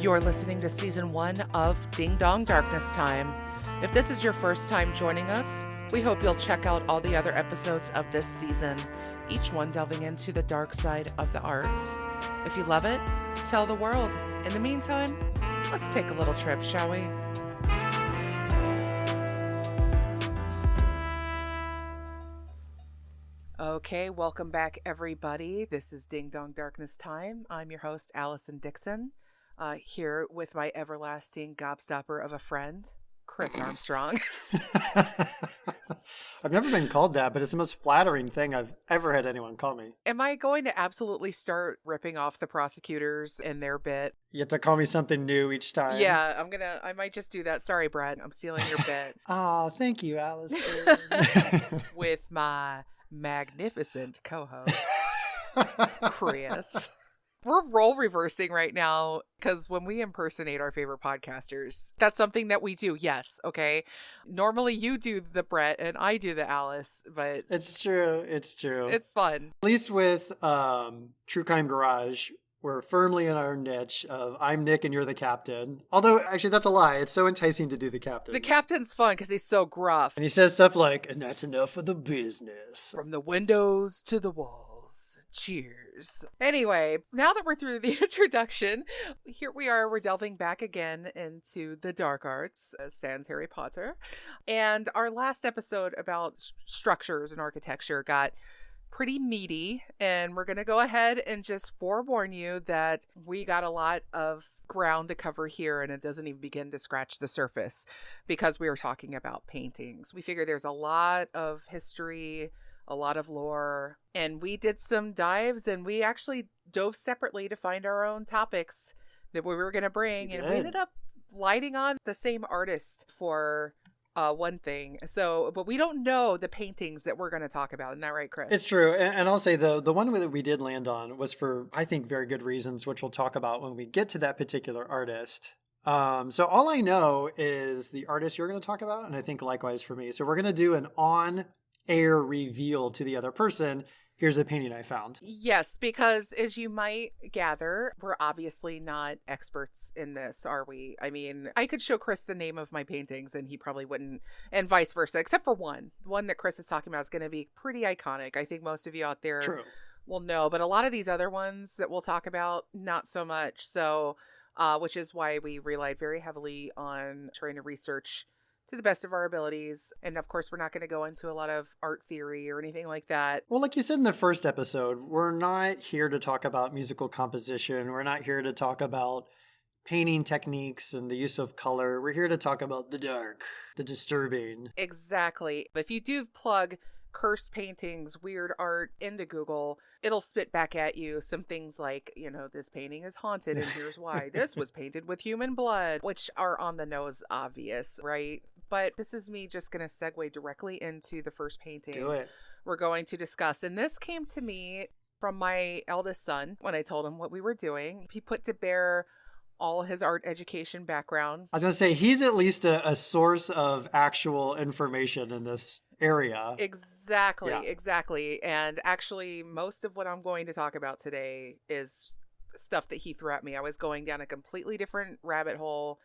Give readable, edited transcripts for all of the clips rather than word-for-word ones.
You're listening to Season 1 of Ding Dong Darkness Time. If this is your first time joining us, we hope you'll check out all the other episodes of this season, each one delving into the dark side of the arts. If you love it, tell the world. In the meantime, let's take a little trip, shall we? Okay, welcome back, everybody. This is Ding Dong Darkness Time. I'm your host, Allison Dickson, here with my everlasting gobstopper of a friend, Chris Armstrong. I've never been called that, but it's the most flattering thing I've ever had anyone call me. Am I going to absolutely start ripping off the prosecutors and their bit? You have to call me something new each time. Yeah, I might just do that. Sorry, Brad, I'm stealing your bit. Oh, thank you, Allison. With my magnificent co-host, Chris. We're role reversing right now because when we impersonate our favorite podcasters, that's something that we do. Yes. Okay. Normally you do the Brett and I do the Alice, but it's true. It's true. It's fun. At least with True Crime Garage, we're firmly in our niche of I'm Nick and you're the captain. Although, actually, that's a lie. It's so enticing to do the captain. The captain's fun because he's so gruff. And he says stuff like, and that's enough of the business. From the windows to the walls. Cheers. Anyway, now that we're through the introduction, here we are. We're delving back again into the dark arts, sans Harry Potter. And our last episode about structures and architecture got pretty meaty, and we're going to go ahead and just forewarn you that we got a lot of ground to cover here, and it doesn't even begin to scratch the surface because we are talking about paintings. We figure there's a lot of history, a lot of lore, and we did some dives, and we actually dove separately to find our own topics that we were going to bring, and we ended up lighting on the same artist for one thing. So, but we don't know the paintings that we're going to talk about. Isn't that right, Chris? It's true. And I'll say the one that we did land on was for, I think, very good reasons, which we'll talk about when we get to that particular artist. So all I know is the artist you're going to talk about, and I think likewise for me. So we're going to do an on-air reveal to the other person. Here's a painting I found. Yes, because as you might gather, we're obviously not experts in this, are we? I mean, I could show Chris the name of my paintings and he probably wouldn't, and vice versa, except for one. The one that Chris is talking about is going to be pretty iconic. I think most of you out there will know, but a lot of these other ones that we'll talk about, not so much. So, which is why we relied very heavily on trying to research to the best of our abilities. And of course, we're not going to go into a lot of art theory or anything like that. Well, like you said in the first episode, we're not here to talk about musical composition. We're not here to talk about painting techniques and the use of color. We're here to talk about the dark, the disturbing. Exactly. If you do plug cursed paintings, weird art into Google, it'll spit back at you some things like, you know, this painting is haunted and here's why. This was painted with human blood, which are on the nose obvious, right? But this is me just going to segue directly into the first painting we're going to discuss. And this came to me from my eldest son when I told him what we were doing. He put to bear all his art education background. I was going to say, he's at least a source of actual information in this area. Exactly. And actually, most of what I'm going to talk about today is stuff that he threw at me. I was going down a completely different rabbit hole,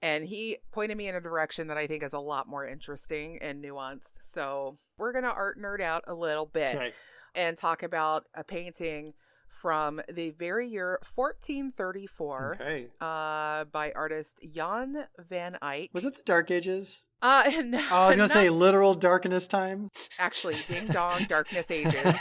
and he pointed me in a direction that I think is a lot more interesting and nuanced. So we're going to art nerd out a little bit and talk about a painting from the very year 1434 by artist Jan Van Eyck. Was it the Dark Ages? No, I was going to say literal darkness time. Actually, ding dong, darkness ages.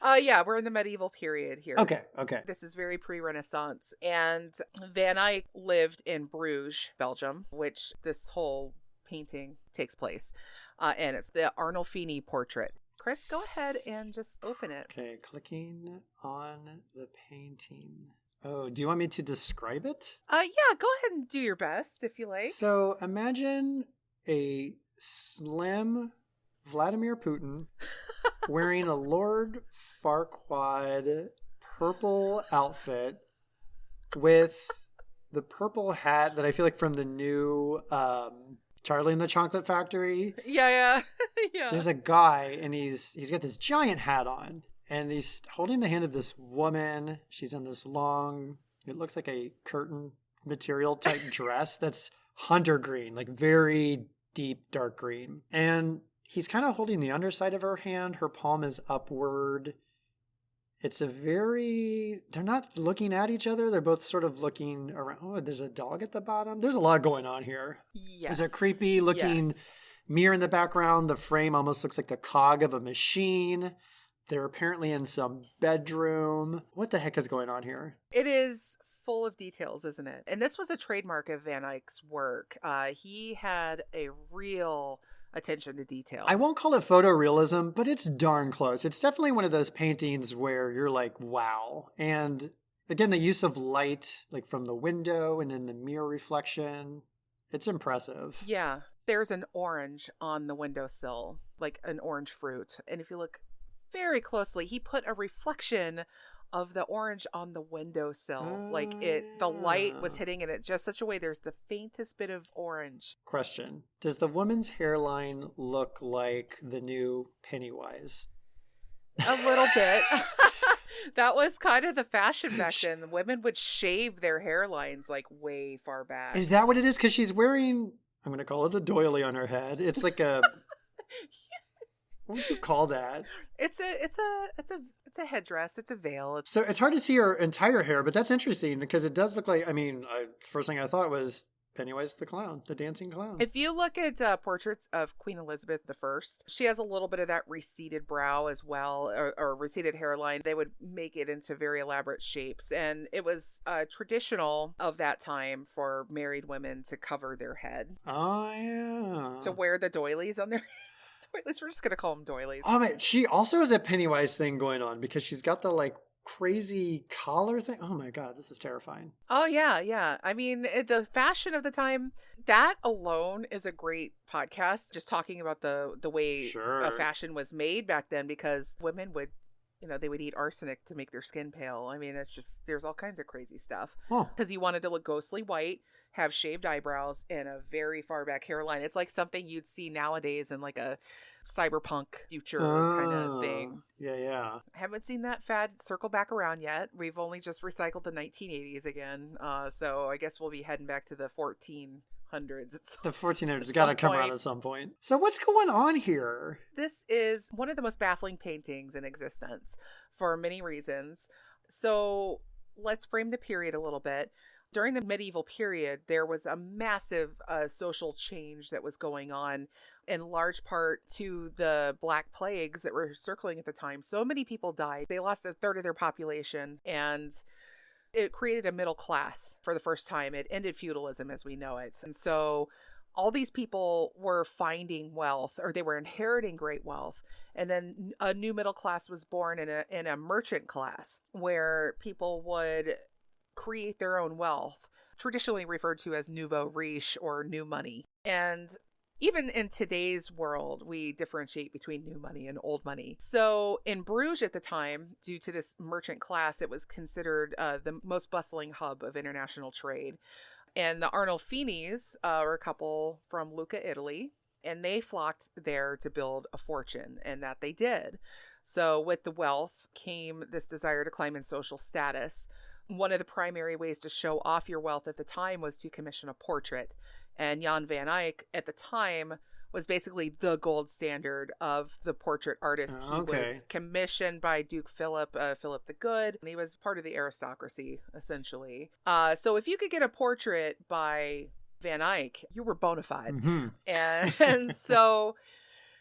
Yeah, we're in the medieval period here. Okay. This is very pre-Renaissance. And Van Eyck lived in Bruges, Belgium, which this whole painting takes place. And it's the Arnolfini Portrait. Chris, go ahead and just open it. Okay, clicking on the painting. Oh, do you want me to describe it? Yeah, go ahead and do your best if you like. So imagine a slim Vladimir Putin wearing a Lord Farquaad purple outfit with the purple hat that I feel like from the new Charlie and the Chocolate Factory. Yeah. There's a guy and he's got this giant hat on. And he's holding the hand of this woman. She's in this long It looks like a curtain material type dress that's hunter green, like very deep dark green. And he's kind of holding the underside of her hand. Her palm is upward. They're not looking at each other. They're both sort of looking around. Oh, there's a dog at the bottom. There's a lot going on here. Yes. There's a creepy looking mirror in the background. The frame almost looks like the cog of a machine. They're apparently in some bedroom. What the heck is going on here? It is full of details, isn't it? And this was a trademark of Van Eyck's work. He had a real attention to detail. I won't call it photorealism, but it's darn close. It's definitely one of those paintings where you're like, wow. And again, the use of light, like from the window and then the mirror reflection, it's impressive. Yeah. There's an orange on the windowsill, like an orange fruit. And if you look very closely, he put a reflection of the orange on the windowsill. The light was hitting it in just such a way there's the faintest bit of orange. Question. Does the woman's hairline look like the new Pennywise? A little bit. That was kind of the fashion back then. Women would shave their hairlines like way far back. Is that what it is? Because she's wearing, I'm going to call it a doily on her head. It's like a... What would you call that? It's a headdress. It's a veil. So it's hard to see her entire hair, but that's interesting because it does look like, first thing I thought was Pennywise the clown, the dancing clown. If you look at portraits of Queen Elizabeth I, she has a little bit of that receded brow as well, or receded hairline. They would make it into very elaborate shapes. And it was traditional of that time for married women to cover their head. Oh, yeah. To wear the doilies on their heads. Doilies, we're just going to call them doilies. Oh, man. She also has a Pennywise thing going on because she's got the, crazy collar thing. Oh my God, this is terrifying. Oh yeah. I mean, the fashion of the time, that alone is a great podcast, just talking about the way fashion was made back then, because women would, they would eat arsenic to make their skin pale. I mean, it's just, there's all kinds of crazy stuff. Because you wanted to look ghostly white, have shaved eyebrows, and a very far back hairline. It's like something you'd see nowadays in like a cyberpunk future kind of thing. Yeah. I haven't seen that fad circle back around yet. We've only just recycled the 1980s again. So I guess we'll be heading back to the 1400s. The 1400s got to come out at some point. So what's going on here? This is one of the most baffling paintings in existence for many reasons. So let's frame the period a little bit. During the medieval period, there was a massive social change that was going on, in large part to the Black Plagues that were circling at the time. So many people died. They lost a third of their population, and it created a middle class for the first time. It ended feudalism as we know it. And so all these people were finding wealth, or they were inheriting great wealth. And then a new middle class was born in a merchant class, where people would create their own wealth, traditionally referred to as nouveau riche or new money. And even in today's world, we differentiate between new money and old money. So in Bruges at the time, due to this merchant class, it was considered the most bustling hub of international trade. And the Arnolfinis were a couple from Lucca, Italy, and they flocked there to build a fortune, and that they did. So with the wealth came this desire to climb in social status. One of the primary ways to show off your wealth at the time was to commission a portrait. And Jan Van Eyck at the time was basically the gold standard of the portrait artist. He was commissioned by Duke Philip the Good, and he was part of the aristocracy, essentially. So if you could get a portrait by Van Eyck, you were bona fide. Mm-hmm. And so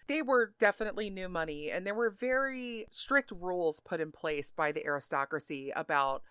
they were definitely new money, and there were very strict rules put in place by the aristocracy about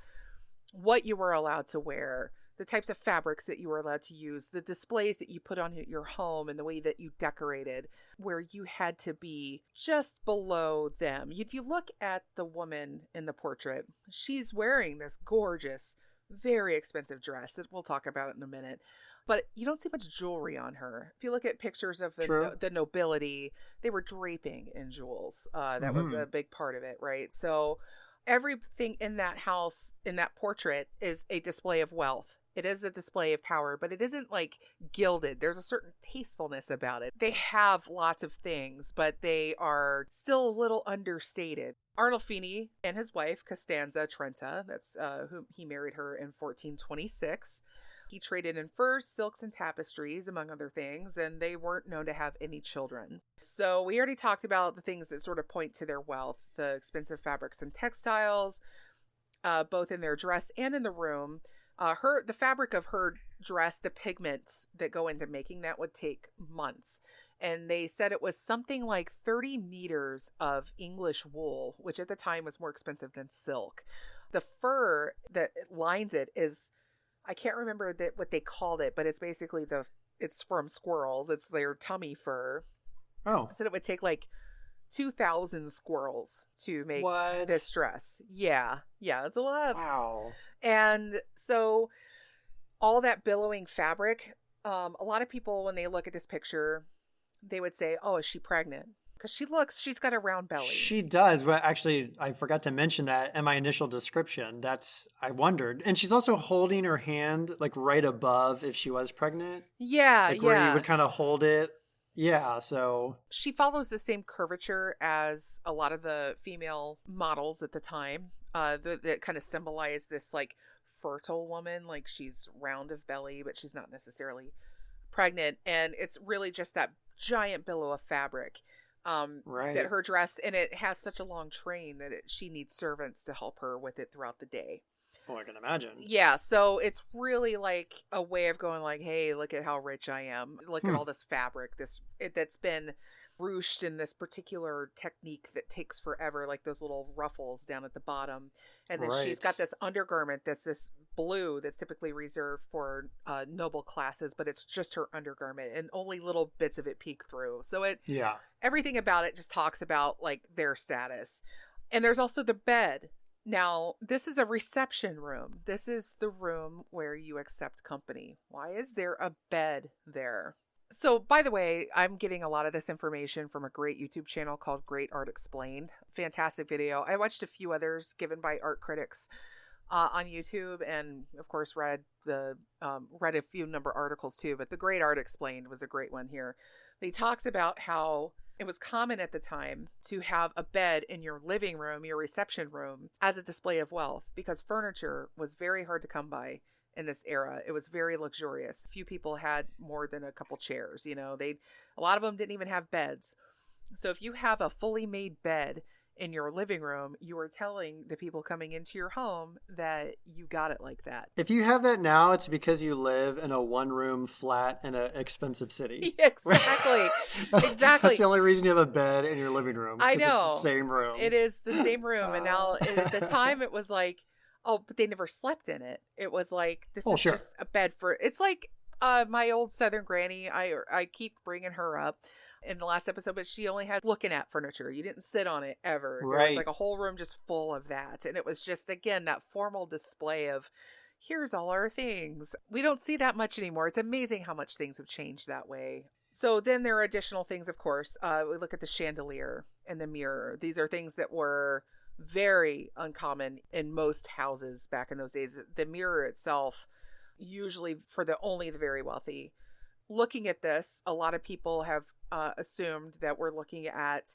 what you were allowed to wear, the types of fabrics that you were allowed to use, the displays that you put on your home, and the way that you decorated, where you had to be just below them. If you look at the woman in the portrait, she's wearing this gorgeous, very expensive dress that we'll talk about in a minute, but you don't see much jewelry on her. If you look at pictures of the nobility, they were draping in jewels. That was a big part of it, right? So everything in that house, in that portrait, is a display of wealth. It is a display of power, but it isn't like gilded. There's a certain tastefulness about it. They have lots of things, but they are still a little understated. Arnolfini and his wife, Costanza Trenta, that's whom he married her in 1426. He traded in furs, silks, and tapestries, among other things, and they weren't known to have any children. So we already talked about the things that sort of point to their wealth, the expensive fabrics and textiles, both in their dress and in the room. The fabric of her dress, the pigments that go into making that would take months. And they said it was something like 30 meters of English wool, which at the time was more expensive than silk. The fur that lines it is, I can't remember what they called it, but it's basically it's from squirrels. It's their tummy fur. Oh. I said it would take like 2,000 squirrels to make this dress. Yeah. It's a lot. Wow. And so all that billowing fabric, a lot of people, when they look at this picture, they would say, oh, is she pregnant? Because she's got a round belly. She does. Well, actually, I forgot to mention that in my initial description. I wondered. And she's also holding her hand like right above if she was pregnant. Yeah, like where you would kind of hold it. Yeah, so. She follows the same curvature as a lot of the female models at the time that kind of symbolize this like fertile woman. Like she's round of belly, but she's not necessarily pregnant. And it's really just that giant billow of fabric. Right. That her dress, and it has such a long train that she needs servants to help her with it throughout the day. Oh, I can imagine. Yeah, so it's really like a way of going like, hey, look at how rich I am. Look at all this fabric that's been ruched in this particular technique that takes forever, like those little ruffles down at the bottom. And then she's got this undergarment that's this blue that's typically reserved for noble classes, but it's just her undergarment and only little bits of it peek through. So everything about it just talks about like their status. And there's also the bed. Now, this is a reception room. This is the room where you accept company. Why is there a bed there? So, by the way, I'm getting a lot of this information from a great YouTube channel called Great Art Explained. Fantastic video. I watched a few others given by art critics on YouTube, and of course read a few number of articles too. But the Great Art Explained was a great one here. He talks about how it was common at the time to have a bed in your living room, your reception room, as a display of wealth, because furniture was very hard to come by in this era. It was very luxurious. Few people had more than a couple chairs, a lot of them didn't even have beds. So if you have a fully made bed in your living room, you are telling the people coming into your home that you got it like that. If you have that now, it's because you live in a one-room flat in an expensive city. Exactly. That's the only reason you have a bed in your living room. I know. It's the same room. It is the same room. And now at the time it was like, oh, but they never slept in it. It was like, this is just a bed for, it's like my old Southern granny. I keep bringing her up in the last episode, but she only had looking at furniture. You didn't sit on it ever. Right. There was like a whole room just full of that. And it was just, again, that formal display of, here's all our things. We don't see that much anymore. It's amazing how much things have changed that way. So then there are additional things, of course. We look at the chandelier and the mirror. These are things that were very uncommon in most houses back in those days. The mirror itself, usually for only the very wealthy. Looking at this, a lot of people have assumed that we're looking at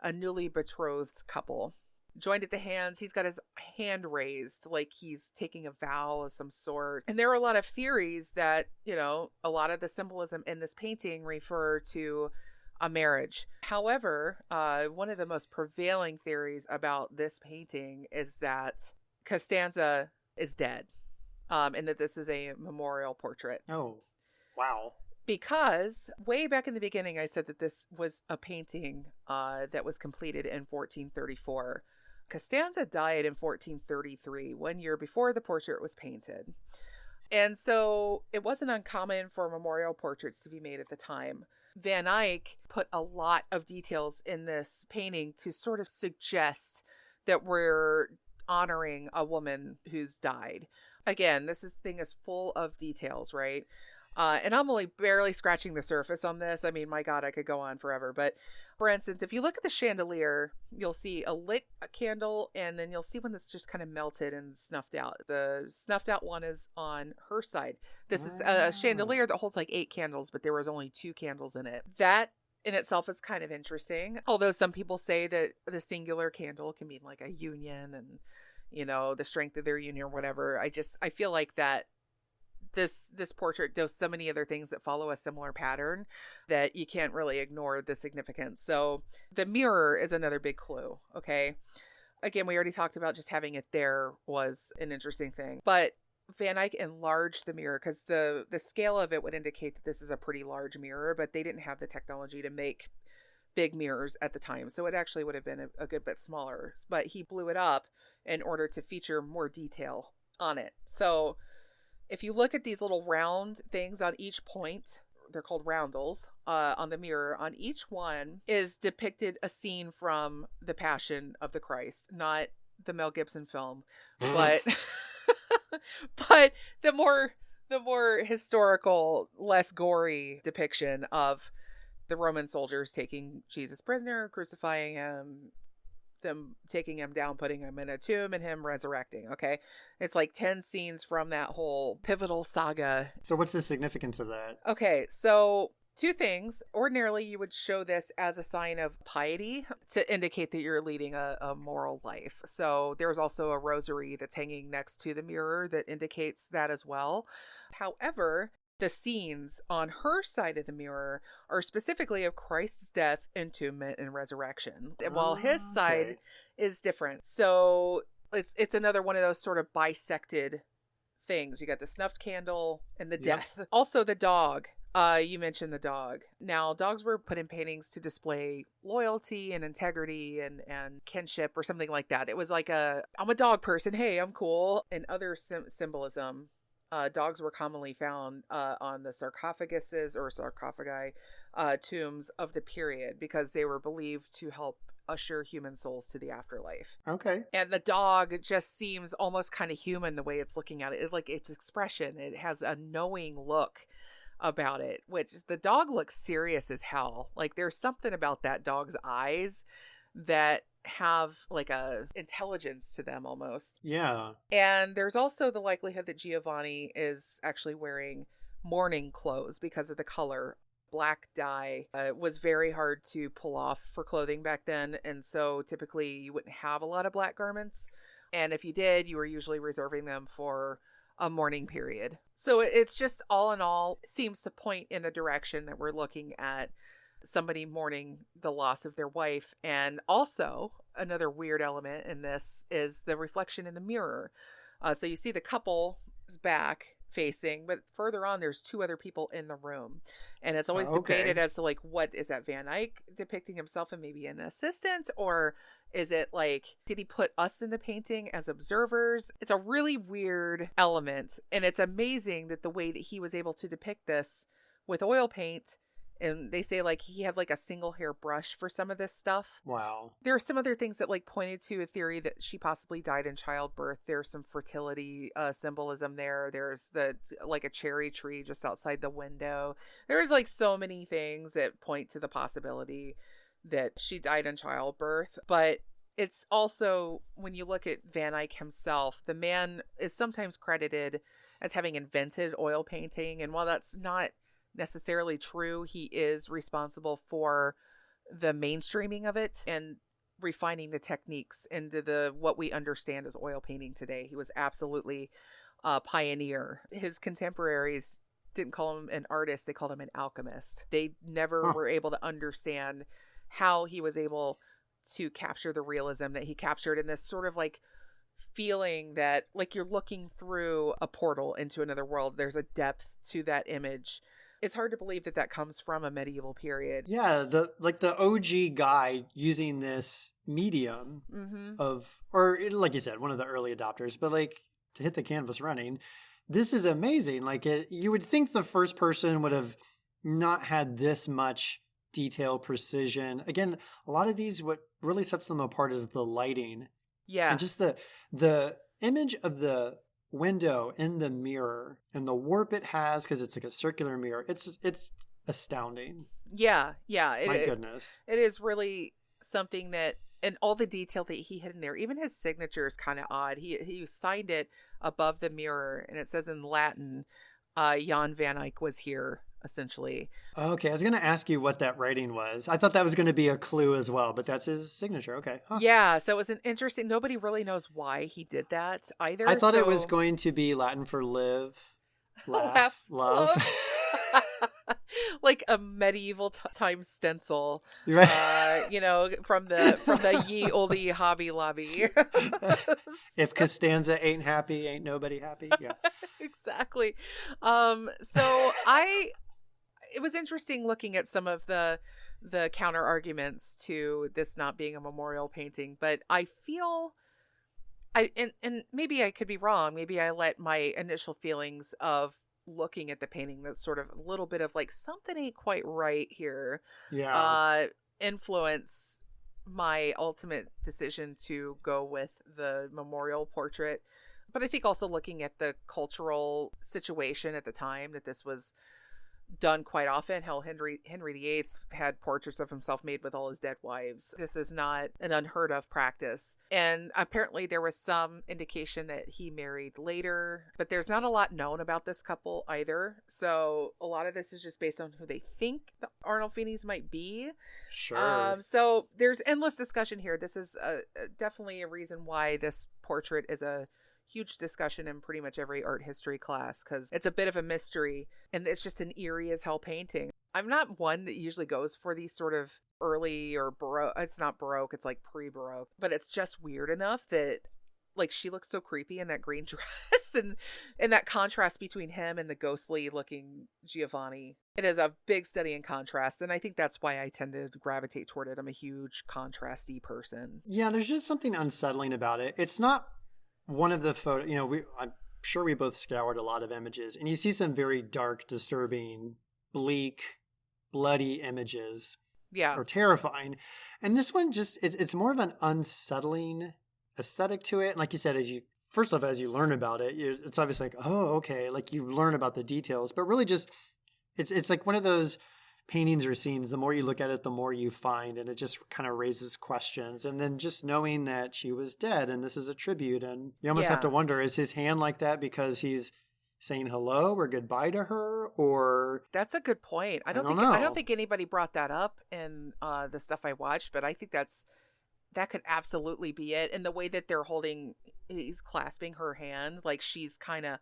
a newly betrothed couple. Joined at the hands, he's got his hand raised like he's taking a vow of some sort. And there are a lot of theories that, a lot of the symbolism in this painting refer to a marriage. However, one of the most prevailing theories about this painting is that Costanza is dead, and that this is a memorial portrait. Oh, wow. Because way back in the beginning, I said that this was a painting that was completed in 1434. Costanza died in 1433, 1 year before the portrait was painted. And so it wasn't uncommon for memorial portraits to be made at the time. Van Eyck put a lot of details in this painting to sort of suggest that we're honoring a woman who's died. Again, this thing is full of details, right? And I'm only barely scratching the surface on this. I mean, my God, I could go on forever. But for instance, if you look at the chandelier, you'll see a lit candle, and then you'll see one that's just kind of melted and snuffed out. The snuffed out one is on her side. This is a chandelier that holds like 8 candles, but there was only 2 candles in it. That in itself is kind of interesting. Although some people say that the singular candle can mean like a union and, you know, the strength of their union or whatever. I feel like that this portrait does so many other things that follow a similar pattern that you can't really ignore the significance. So the mirror is another big clue. Okay. Again, we already talked about just having it there was an interesting thing, but Van Eyck enlarged the mirror because the scale of it would indicate that this is a pretty large mirror, but they didn't have the technology to make big mirrors at the time. So it actually would have been a good bit smaller, but he blew it up in order to feature more detail on it. So if you look at these little round things on each point, they're called roundels, on the mirror, on each one is depicted a scene from The Passion of the Christ, not the Mel Gibson film, but but the more historical, less gory depiction of the Roman soldiers taking Jesus prisoner, crucifying him, them taking him down, putting him in a tomb, and him resurrecting. Okay, it's like 10 scenes from that whole pivotal saga. So what's the significance of that? Okay, so 2 things. Ordinarily, you would show this as a sign of piety to indicate that you're leading a moral life. So there's also a rosary that's hanging next to the mirror that indicates that as well. However, the scenes on her side of the mirror are specifically of Christ's death, entombment, and resurrection, while his side is different. So it's another one of those sort of bisected things. You got the snuffed candle and the death. Also the dog. You mentioned the dog. Now, dogs were put in paintings to display loyalty and integrity and kinship or something like that. It was like I'm a dog person. Hey, I'm cool. And other symbolism. Dogs were commonly found on the sarcophaguses or sarcophagi tombs of the period because they were believed to help usher human souls to the afterlife. Okay. And the dog just seems almost kind of human the way it's looking at it. It's like its expression. It has a knowing look about it, which the dog looks serious as hell. Like there's something about that dog's eyes that have like a intelligence to them almost. Yeah. And there's also the likelihood that Giovanni is actually wearing mourning clothes because of the color. Black dye was very hard to pull off for clothing back then, and so typically you wouldn't have a lot of black garments, and if you did, you were usually reserving them for a mourning period. So it's just all in all seems to point in the direction that we're looking at somebody mourning the loss of their wife. And also another weird element in this is the reflection in the mirror. So you see the couple's back facing, but further on there's 2 other people in the room, and it's always debated as to like, what is that, Van Eyck depicting himself and maybe an assistant, or is it like, did he put us in the painting as observers? It's a really weird element, and it's amazing that the way that he was able to depict this with oil paint. And they say like he had like a single hair brush for some of this stuff. Wow. There are some other things that like pointed to a theory that she possibly died in childbirth. There's some fertility symbolism there. There's like a cherry tree just outside the window. There's like so many things that point to the possibility that she died in childbirth. But it's also, when you look at Van Eyck himself, the man is sometimes credited as having invented oil painting. And while that's not necessarily true, he is responsible for the mainstreaming of it and refining the techniques into what we understand as oil painting today. He was absolutely a pioneer. His contemporaries didn't call him an artist, they called him an alchemist. They never were able to understand how he was able to capture the realism that he captured in this sort of like feeling that like you're looking through a portal into another world. There's a depth to that image. It's hard to believe that that comes from a medieval period. Yeah, the OG guy using this medium or like you said, one of the early adopters, but like to hit the canvas running, this is amazing. Like you would think the first person would have not had this much detail, precision. Again, a lot of these, what really sets them apart is the lighting. Yeah. And just the image of the window in the mirror and the warp it has, because it's like a circular mirror, it's astounding. Yeah. My goodness. It is really something that, and all the detail that he had in there, even his signature is kind of odd. He signed it above the mirror, and it says in Latin, Jan Van Eyck was here, essentially. Okay, I was going to ask you what that writing was. I thought that was going to be a clue as well, but that's his signature. Okay. Huh. Yeah, so it was an interesting, nobody really knows why he did that either. I thought it was going to be Latin for live, laugh, love. Like a medieval time stencil, Right. from the ye olde Hobby Lobby. If Costanza ain't happy, ain't nobody happy. Yeah. Exactly. It was interesting looking at some of the counter arguments to this not being a memorial painting, but I feel and maybe I could be wrong. Maybe I let my initial feelings of looking at the painting, that's sort of a little bit of like something ain't quite right here, influence my ultimate decision to go with the memorial portrait. But I think also looking at the cultural situation at the time that this was done quite often. Hell, Henry VIII had portraits of himself made with all his dead wives. This is not an unheard of practice. And apparently there was some indication that he married later, but there's not a lot known about this couple either. So a lot of this is just based on who they think the Arnolfinis might be. Sure. So there's endless discussion here. This is definitely a reason why this portrait is a huge discussion in pretty much every art history class, because it's a bit of a mystery and it's just an eerie as hell painting. I'm not one that usually goes for these sort of early or baroque. It's not baroque, it's like pre-baroque, but it's just weird enough that like she looks so creepy in that green dress and that contrast between him and the ghostly looking Giovanni. It is a big study in contrast, and I think that's why I tend to gravitate toward it. I'm a huge contrasty person. Yeah, there's just something unsettling about it. It's not one of the photos, I'm sure we both scoured a lot of images, and you see some very dark, disturbing, bleak, bloody images. Yeah. Or terrifying. And this one just, it's more of an unsettling aesthetic to it. And like you said, as you learn about it, it's obviously like, oh, okay. Like you learn about the details, but really just, it's like one of those paintings or scenes, the more you look at it, the more you find, and it just kind of raises questions. And then just knowing that she was dead and this is a tribute, and you almost have to wonder, is his hand like that because he's saying hello or goodbye to her? Or that's a good point. I don't think anybody brought that up in the stuff I watched, but I think that could absolutely be it. And the way that he's clasping her hand, like she's kind of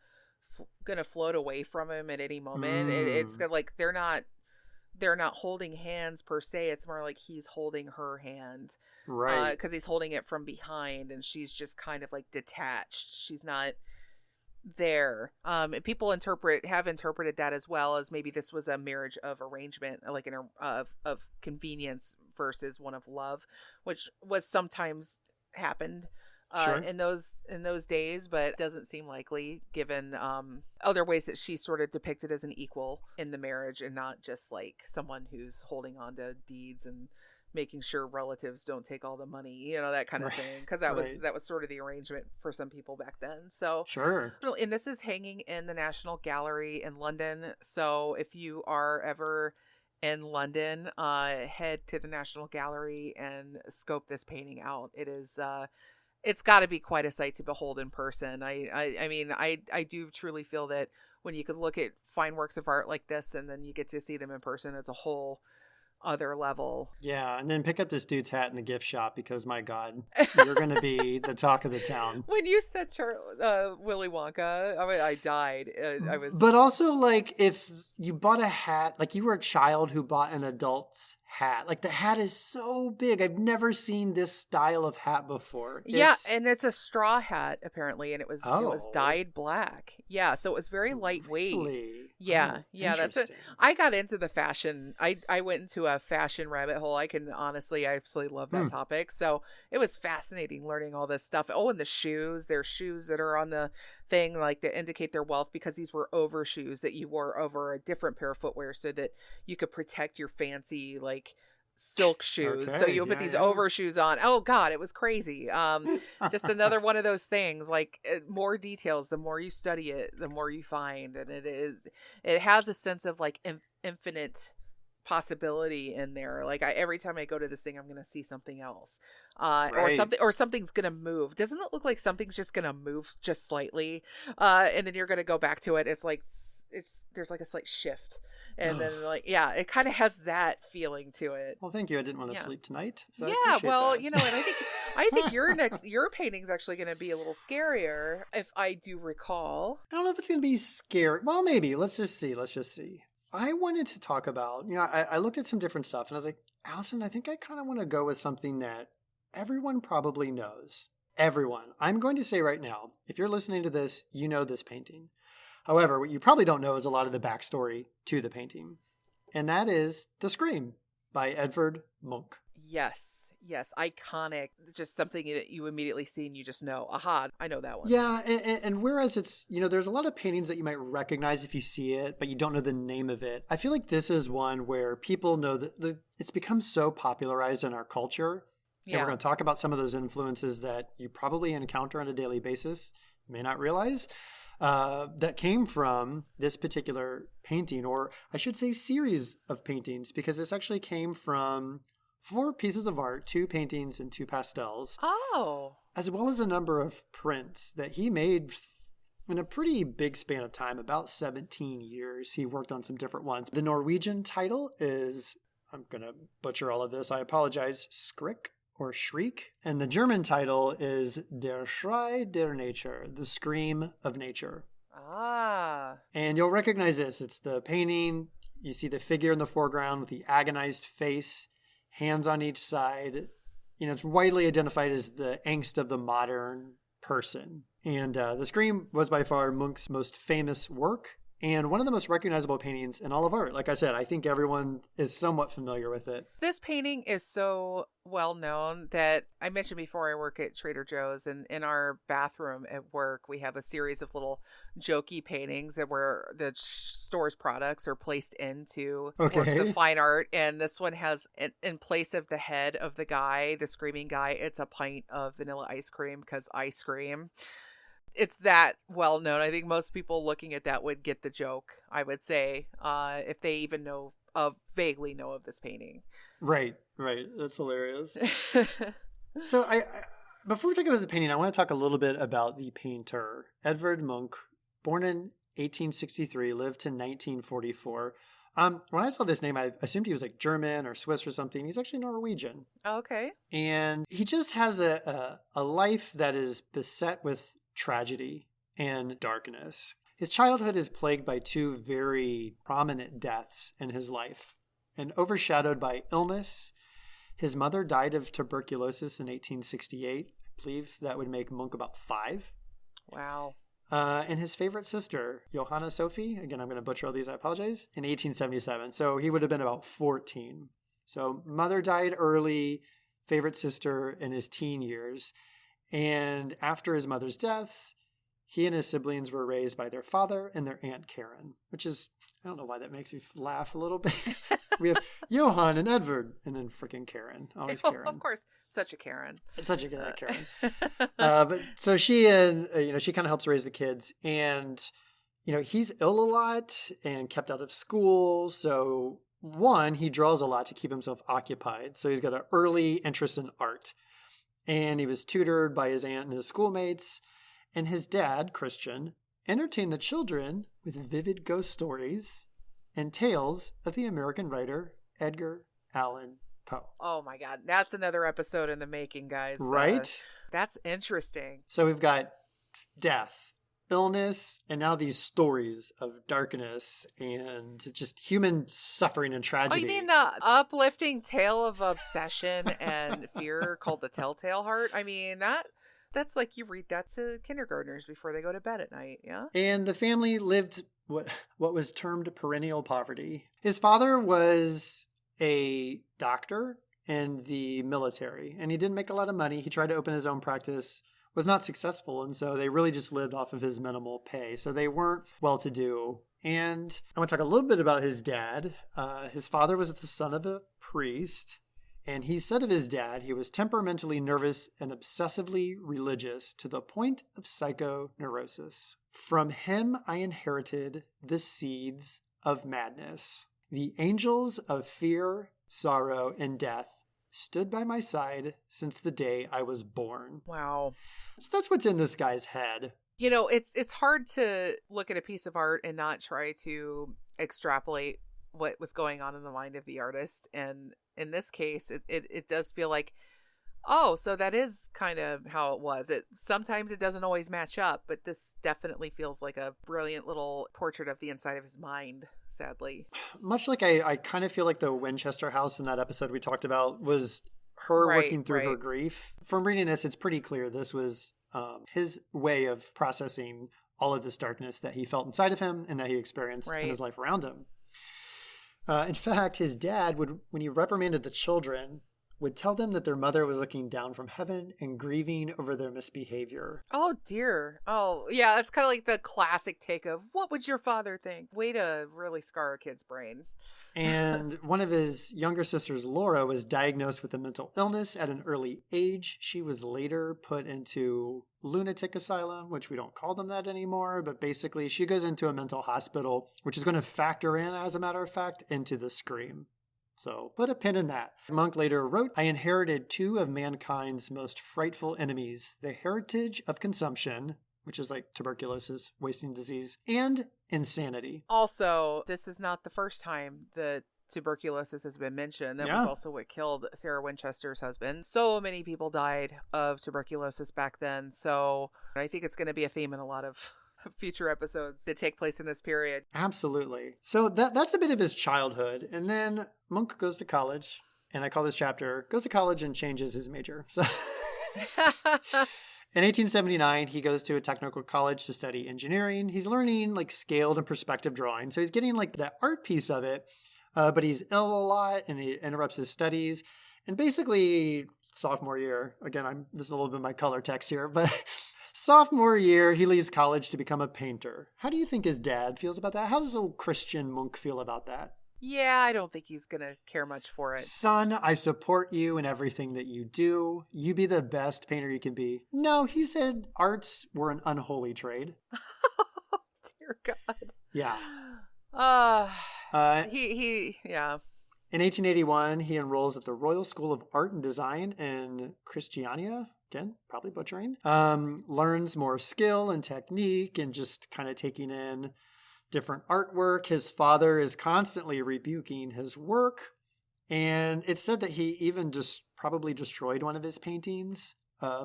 gonna float away from him at any moment. It's like they're not holding hands per se. It's more like he's holding her hand, right? Because he's holding it from behind, and she's just kind of like detached. She's not there. And people have interpreted that as well, as maybe this was a marriage of arrangement, like of convenience versus one of love, which was sometimes happened in those days, but doesn't seem likely given other ways that she's sort of depicted as an equal in the marriage and not just like someone who's holding on to deeds and making sure relatives don't take all the money, that kind of thing, because that was sort of the arrangement for some people back then. So sure. And this is hanging in the National Gallery in London, so if you are ever in London, head to the National Gallery and scope this painting out. It is it's got to be quite a sight to behold in person. I mean, I do truly feel that when you could look at fine works of art like this and then you get to see them in person, it's a whole other level. Yeah, and then pick up this dude's hat in the gift shop, because my God, you're going to be the talk of the town. When you said Willy Wonka, I mean, I died. I was. But also, like, if you bought a hat, like you were a child who bought an adult's hat, like the hat is so big. I've never seen this style of hat before. And it's a straw hat apparently, and it was dyed black. Yeah, so it was very lightweight. Really? Yeah, that's it. I got into the fashion. I went into a fashion rabbit hole. I absolutely love that topic. So it was fascinating learning all this stuff. Oh, and the shoes. There's shoes that are on the thing like that indicate their wealth, because these were overshoes that you wore over a different pair of footwear so that you could protect your fancy like silk shoes. So Okay, you would put yeah, these yeah. overshoes on. Oh God, it was crazy. Just another one of those things, like more details, the more you study it, the more you find. And it has a sense of like infinite possibility in there. Like every time I go to this thing, I'm going to see something else, Right. or something's going to move. Doesn't it look like something's just going to move just slightly? And then you're going to go back to it. It's like, there's like a slight shift. And then like, yeah, it kind of has that feeling to it. Well, thank you. I didn't want to Yeah. sleep tonight. So I Yeah, appreciate well, that. you know, and I think your painting's actually going to be a little scarier, if I do recall. I don't know if it's going to be scary. Well, maybe. Let's just see. I wanted to talk about, I looked at some different stuff and I was like, Allison, I think I kind of want to go with something that everyone probably knows. Everyone. I'm going to say right now, if you're listening to this, you know this painting. However, what you probably don't know is a lot of the backstory to the painting. And that is The Scream by Edvard Munch. Yes, iconic. Just something that you immediately see and you just know, aha, I know that one. Yeah, and whereas it's, there's a lot of paintings that you might recognize if you see it, but you don't know the name of it. I feel like this is one where people know that it's become so popularized in our culture. Yeah. And we're going to talk about some of those influences that you probably encounter on a daily basis, may not realize, that came from this particular painting, or I should say series of paintings, because this actually came from 4 pieces of art, 2 paintings and 2 pastels. Oh. As well as a number of prints that he made in a pretty big span of time, about 17 years. He worked on some different ones. The Norwegian title is, I'm going to butcher all of this, I apologize, Skrik or Shriek. And the German title is Der Schrei der Natur, the Scream of Nature. Ah. And you'll recognize this. It's the painting. You see the figure in the foreground with the agonized face, hands on each side. It's widely identified as the angst of the modern person. And The Scream was by far Munch's most famous work and one of the most recognizable paintings in all of art. Like I said, I think everyone is somewhat familiar with it. This painting is so well known that I mentioned before, I work at Trader Joe's, and in our bathroom at work, we have a series of little jokey paintings that where the store's products are placed into works of fine art. And this one has, in place of the head of the guy, the screaming guy, it's a pint of vanilla ice cream because I scream. It's that well known. I think most people looking at that would get the joke, I would say, if they even vaguely know of this painting. Right. That's hilarious. So I before we talk about the painting, I want to talk a little bit about the painter. Edvard Munch, born in 1863, lived to 1944. When I saw this name, I assumed he was like German or Swiss or something. He's actually Norwegian. Okay. And he just has a life that is beset with tragedy and darkness. His childhood is plagued by 2 very prominent deaths in his life and overshadowed by illness. His mother died of tuberculosis in 1868. I believe that would make Munch about 5. Wow. And his favorite sister, Johanna Sophie, again, I'm going to butcher all these, I apologize, in 1877. So he would have been about 14. So mother died early, favorite sister in his teen years. And after his mother's death, he and his siblings were raised by their father and their Aunt Karen, which is, I don't know why that makes me laugh a little bit. We have Johann and Edvard, and then freaking Karen. Always Karen. Of course. Such a Karen. Such a good Karen. But so she and, she kind of helps raise the kids. And, he's ill a lot and kept out of school. So, one, he draws a lot to keep himself occupied. So he's got an early interest in art. And he was tutored by his aunt and his schoolmates. And his dad, Christian, entertained the children with vivid ghost stories and tales of the American writer Edgar Allan Poe. Oh my God. That's another episode in the making, guys. Right? That's interesting. So we've got death, illness, and now these stories of darkness and just human suffering and tragedy. Oh, you mean the uplifting tale of obsession and fear called The Telltale Heart? I mean, that's like you read that to kindergartners before they go to bed at night, yeah? And the family lived what was termed perennial poverty. His father was a doctor in the military, and he didn't make a lot of money. He tried to open his own practice, was not successful, and so they really just lived off of his minimal pay. So they weren't well-to-do. And I want to talk a little bit about his dad. His father was the son of a priest, And he said of his dad, he was temperamentally nervous and obsessively religious to the point of psychoneurosis. From him, I inherited the seeds of madness. The angels of fear, sorrow, and death stood by my side since the day I was born. Wow. So that's what's in this guy's head. You know, it's hard to look at a piece of art and not try to extrapolate what was going on in the mind of the artist. And in this case, it does feel like, oh, so that is kind of how it was. Sometimes it doesn't always match up, but this definitely feels like a brilliant little portrait of the inside of his mind, sadly. Much like I kind of feel like the Winchester house in that episode we talked about was her working through her grief. From reading this, it's pretty clear this was his way of processing all of this darkness that he felt inside of him and that he experienced in his life around him. In fact, his dad would, when he reprimanded the children, would tell them that their mother was looking down from heaven and grieving over their misbehavior. Oh, dear. Oh, yeah, that's kind of like the classic take of, what would your father think? Way to really scar a kid's brain. And one of his younger sisters, Laura, was diagnosed with a mental illness at an early age. She was later put into lunatic asylum, which we don't call them that anymore, but basically she goes into a mental hospital, which is going to factor in, as a matter of fact, into the Scream. So put a pin in that. Munch later wrote, I inherited two of mankind's most frightful enemies, the heritage of consumption, which is like tuberculosis, wasting disease, and insanity. Also, this is not the first time that tuberculosis has been mentioned. That was also what killed Sarah Winchester's husband. So many people died of tuberculosis back then. So I think it's going to be a theme in a lot of future episodes that take place in this period. Absolutely. So that's a bit of his childhood. And then Munch goes to college, and I call this chapter, goes to college and changes his major. So in 1879, he goes to a technical college to study engineering. He's learning like scaled and perspective drawing. So he's getting like the art piece of it, but he's ill a lot and he interrupts his studies. And basically, sophomore year, again, this is a little bit of my color text here, but sophomore year, he leaves college to become a painter. How do you think his dad feels about that? How does old Christian Munch feel about that? Yeah, I don't think he's going to care much for it. Son, I support you in everything that you do. You be the best painter you can be. No, he said arts were an unholy trade. Oh, dear God. Yeah. Yeah. In 1881, he enrolls at the Royal School of Art and Design in Christiania. Again, probably butchering. Learns more skill and technique and just kind of taking in different artwork. His father is constantly rebuking his work. And it's said that he even just probably destroyed one of his paintings,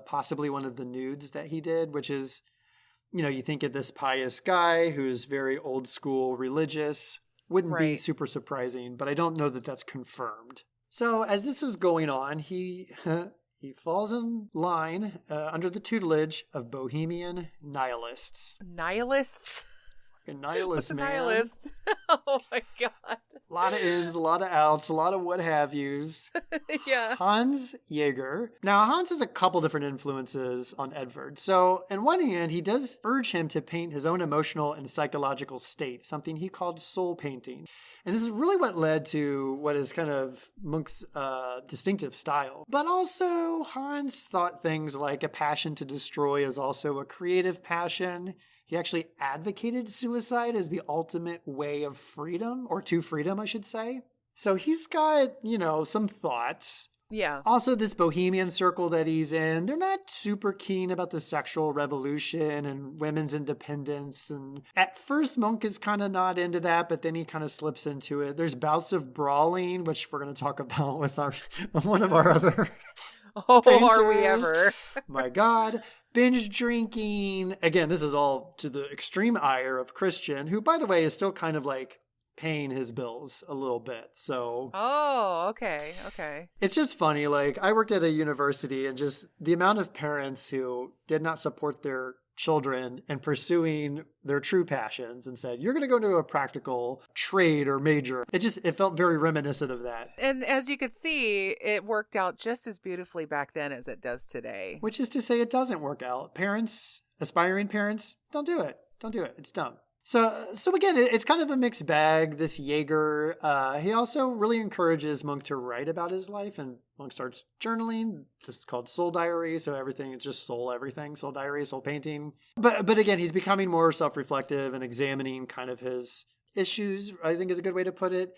possibly one of the nudes that he did, which is, you know, you think of this pious guy who's very old school religious. Wouldn't be super surprising, but I don't know that that's confirmed. So as this is going on, he falls in line under the tutelage of Bohemian nihilists. Nihilists? Fucking nihilists, man. Nihilist? Oh my God. A lot of ins, a lot of outs, a lot of what have yous. Yeah. Hans Jaeger. Now, Hans has a couple different influences on Edvard. So, on one hand, he does urge him to paint his own emotional and psychological state, something he called soul painting. And this is really what led to what is kind of Munch's distinctive style. But also, Hans thought things like a passion to destroy is also a creative passion. He actually advocated suicide as the ultimate way of freedom, or to freedom, I should say. So he's got, you know, some thoughts. Yeah. Also, this bohemian circle that he's in, they're not super keen about the sexual revolution and women's independence. And at first, Munch is kind of not into that, but then he kind of slips into it. There's bouts of brawling, which we're going to talk about with one of our other painters. Are we ever? My God. Binge drinking. Again, this is all to the extreme ire of Christian, who, by the way, is still kind of like paying his bills a little bit. So. Oh, okay. It's just funny. Like, I worked at a university, and just the amount of parents who did not support their children and pursuing their true passions and said, you're going to go into a practical trade or major. It felt very reminiscent of that. And as you could see, it worked out just as beautifully back then as it does today. Which is to say it doesn't work out. Parents, aspiring parents, don't do it. Don't do it. It's dumb. So again, it's kind of a mixed bag. This Jaeger, he also really encourages Munch to write about his life, and Munch starts journaling. This is called soul diary. So everything, it's just everything, soul diary, soul painting. But again, he's becoming more self-reflective and examining kind of his issues, I think is a good way to put it.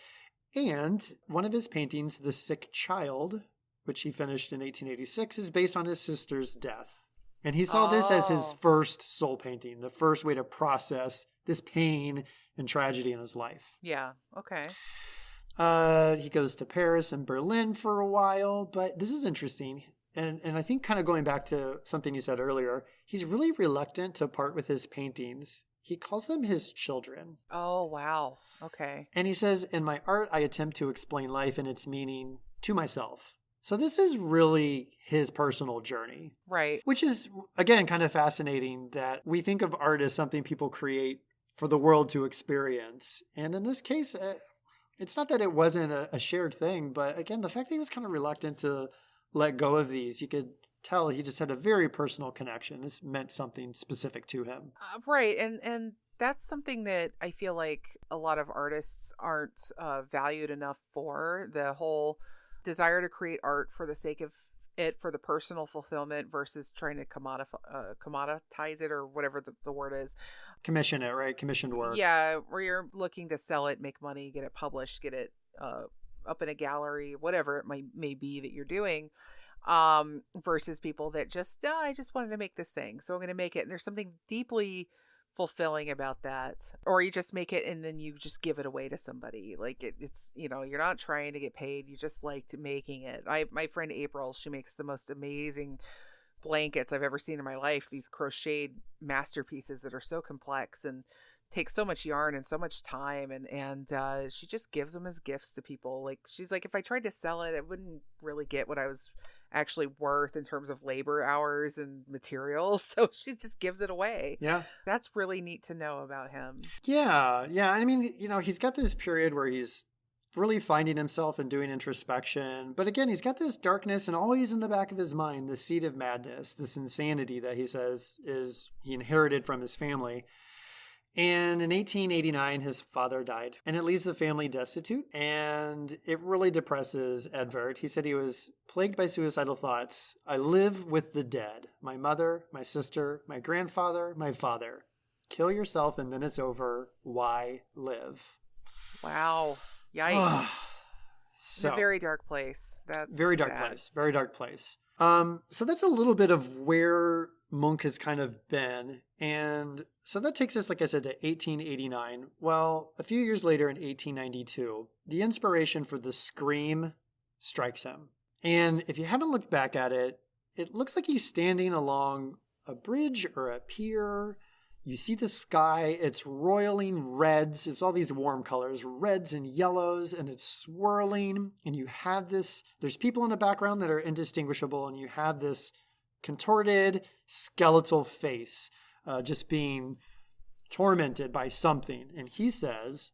And one of his paintings, The Sick Child, which he finished in 1886, is based on his sister's death. And he saw this as his first soul painting, the first way to process this pain and tragedy in his life. Yeah. Okay. He goes to Paris and Berlin for a while, but this is interesting. And I think kind of going back to something you said earlier, he's really reluctant to part with his paintings. He calls them his children. Oh, wow. Okay. And he says, in my art, I attempt to explain life and its meaning to myself. So this is really his personal journey. Right. Which is, again, kind of fascinating that we think of art as something people create for the world to experience. And in this case, it's not that it wasn't a shared thing, but again, the fact that he was kind of reluctant to let go of these, you could tell he just had a very personal connection. This meant something specific to him. Right. And that's something that I feel like a lot of artists aren't valued enough for. The whole desire to create art for the sake of it, for the personal fulfillment versus trying to commoditize it, or whatever the word is. Commission it, right? Commissioned work. Yeah, where you're looking to sell it, make money, get it published, get it up in a gallery, whatever it may be that you're doing, versus people that just, I just wanted to make this thing, so I'm going to make it. And there's something deeply fulfilling about that. Or you just make it and then you just give it away to somebody. Like it's, you're not trying to get paid, you just liked making it. My friend April, she makes the most amazing blankets I've ever seen in my life, these crocheted masterpieces that are so complex and take so much yarn and so much time, and she just gives them as gifts to people. Like, she's like, if I tried to sell it, I wouldn't really get what I was actually worth in terms of labor hours and materials, so she just gives it away. Yeah, that's really neat to know about him. Yeah. I mean, he's got this period where he's really finding himself and doing introspection, but again, he's got this darkness and always in the back of his mind, the seed of madness, this insanity that he says he inherited from his family. And in 1889, his father died, and it leaves the family destitute, and it really depresses Edvard. He said he was plagued by suicidal thoughts. I live with the dead, my mother, my sister, my grandfather, my father. Kill yourself and then it's over. Why live? Wow. Yikes. So, it's a very dark place. That's very dark sad. place. Very dark place. So that's a little bit of where Munch has kind of been. And so that takes us, like I said, to 1889. Well, a few years later in 1892, the inspiration for the Scream strikes him. And if you haven't looked back at it, it looks like he's standing along a bridge or a pier. You see the sky, it's roiling reds. It's all these warm colors, reds and yellows, and it's swirling. And you have there's people in the background that are indistinguishable, and you have this contorted skeletal face just being tormented by something. And he says,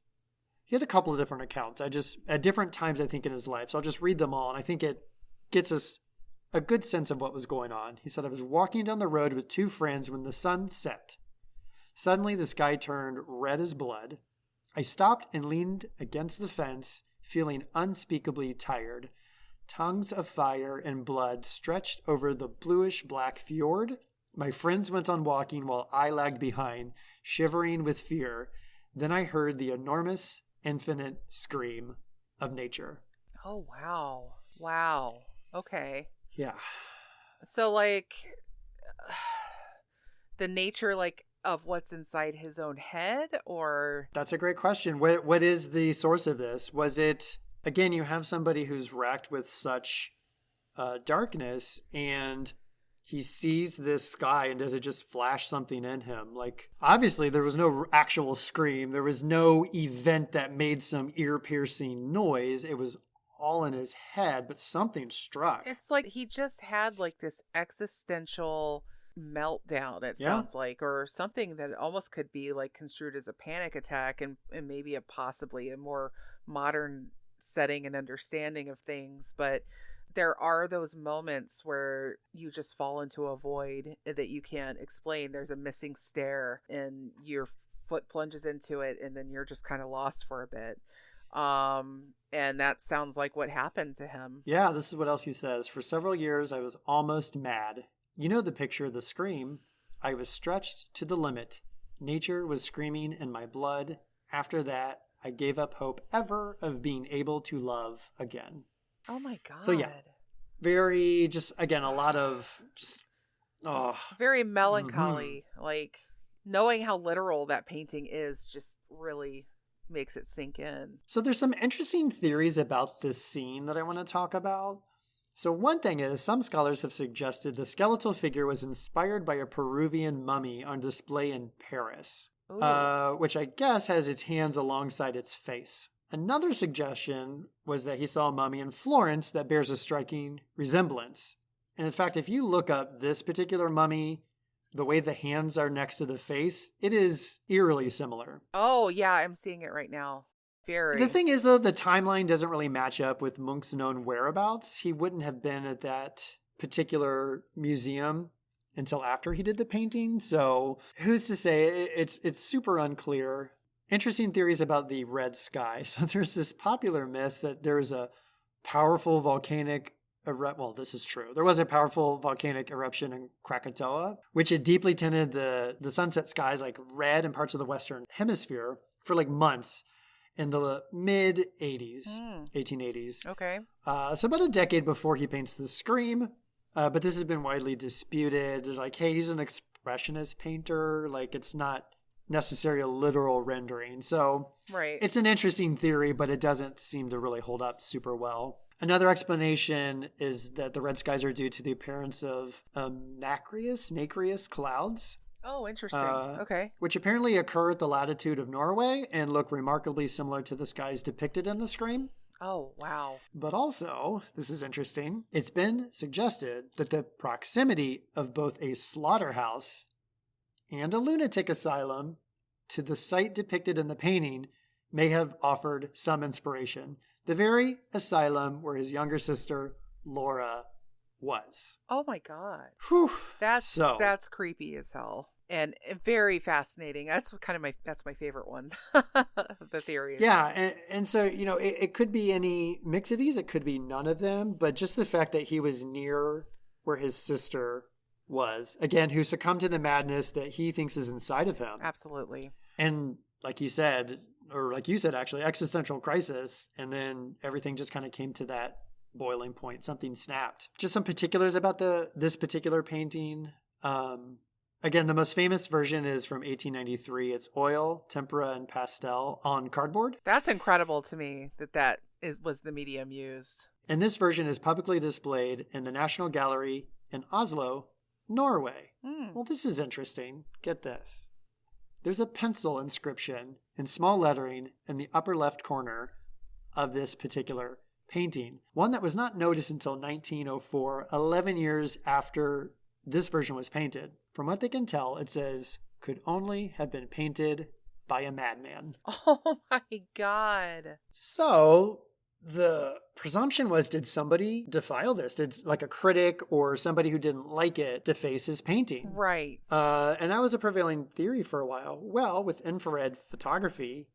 he had a couple of different accounts. At different times, I think, in his life. So I'll just read them all. And I think it gets us a good sense of what was going on. He said, I was walking down the road with two friends when the sun set. Suddenly, the sky turned red as blood. I stopped and leaned against the fence, feeling unspeakably tired. Tongues of fire and blood stretched over the bluish-black fjord. My friends went on walking while I lagged behind, shivering with fear. Then I heard the enormous, infinite scream of nature. Oh, wow. Wow. Okay. Yeah. So, like, the nature, like, of what's inside his own head, or? That's a great question. What is the source of this? Was it, again, you have somebody who's racked with such darkness, and he sees this sky, and does it just flash something in him? Like, obviously there was no actual scream. There was no event that made some ear-piercing noise. It was all in his head, but something struck. It's like he just had like this existential meltdown, it sounds like, or something that almost could be like construed as a panic attack, and maybe possibly a more modern setting and understanding of things. But there are those moments where you just fall into a void that you can't explain. There's a missing stair, and you're foot plunges into it, and then you're just kind of lost for a bit. And that sounds like what happened to him. Yeah, this is what else he says. For several years, I was almost mad. You know the picture, the scream. I was stretched to the limit. Nature was screaming in my blood. After that, I gave up hope ever of being able to love again. Oh my God. So yeah, very, just, again, a lot of just, very melancholy. Like, knowing how literal that painting is just really makes it sink in. So there's some interesting theories about this scene that I want to talk about. So one thing is, some scholars have suggested the skeletal figure was inspired by a Peruvian mummy on display in Paris, which I guess has its hands alongside its face. Another suggestion was that he saw a mummy in Florence that bears a striking resemblance. And in fact, if you look up this particular mummy, the way the hands are next to the face, it is eerily similar. Oh, yeah, I'm seeing it right now. Very. The thing is, though, the timeline doesn't really match up with Munch's known whereabouts. He wouldn't have been at that particular museum until after he did the painting. So who's to say? It's super unclear. Interesting theories about the red sky. So there's this popular myth that there's a powerful volcanic well, this is true. There was a powerful volcanic eruption in Krakatoa, which had deeply tinted the sunset skies like red in parts of the Western Hemisphere for like months in the mid-80s, 1880s. Okay. So about a decade before he paints The Scream, but this has been widely disputed. Like, hey, he's an expressionist painter. Like, it's not necessarily a literal rendering. So right. It's an interesting theory, but it doesn't seem to really hold up super well. Another explanation is that the red skies are due to the appearance of nacreous clouds. Oh, interesting. Okay. Which apparently occur at the latitude of Norway and look remarkably similar to the skies depicted in The Scream. Oh, wow. But also, this is interesting, it's been suggested that the proximity of both a slaughterhouse and a lunatic asylum to the site depicted in the painting may have offered some inspiration. The very asylum where his younger sister, Laura, was. Oh my God. Whew. That's creepy as hell. And very fascinating. That's my favorite one. The theories. Yeah, and so, it could be any mix of these, it could be none of them, but just the fact that he was near where his sister was, again, who succumbed to the madness that he thinks is inside of him. Absolutely. And like you said, actually, existential crisis, and then everything just kind of came to that boiling point. Something snapped. Just some particulars about this particular painting. Again, the most famous version is from 1893. It's oil, tempera, and pastel on cardboard. That's incredible to me that was the medium used. And this version is publicly displayed in the National Gallery in Oslo, Norway. Well, this is interesting. Get this. There's a pencil inscription in small lettering in the upper left corner of this particular painting. One that was not noticed until 1904, 11 years after this version was painted. From what they can tell, it says, could only have been painted by a madman. Oh my God. So the presumption was, did somebody defile this? Did like a critic or somebody who didn't like it deface his painting? Right. And that was a prevailing theory for a while. Well, with infrared photography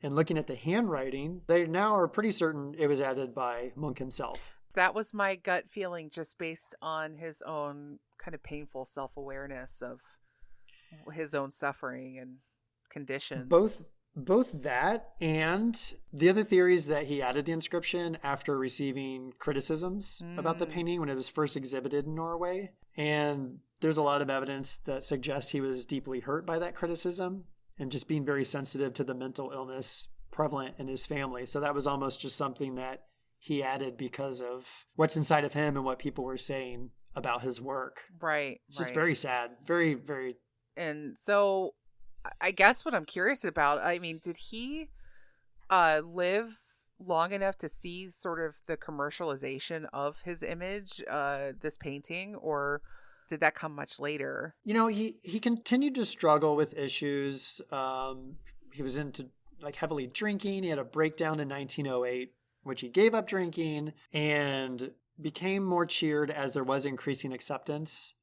and looking at the handwriting, they now are pretty certain it was added by Munch himself. That was my gut feeling, just based on his own kind of painful self-awareness of his own suffering and condition. Both that and the other theories that he added the inscription after receiving criticisms about the painting when it was first exhibited in Norway. And there's a lot of evidence that suggests he was deeply hurt by that criticism and just being very sensitive to the mental illness prevalent in his family. So that was almost just something that he added because of what's inside of him and what people were saying about his work. Right. It's just very sad. Very, very. And so I guess what I'm curious about, I mean, did he live long enough to see sort of the commercialization of his image, this painting, or did that come much later? He continued to struggle with issues. He was into heavily drinking. He had a breakdown in 1908, which he gave up drinking and became more cheered as there was increasing acceptance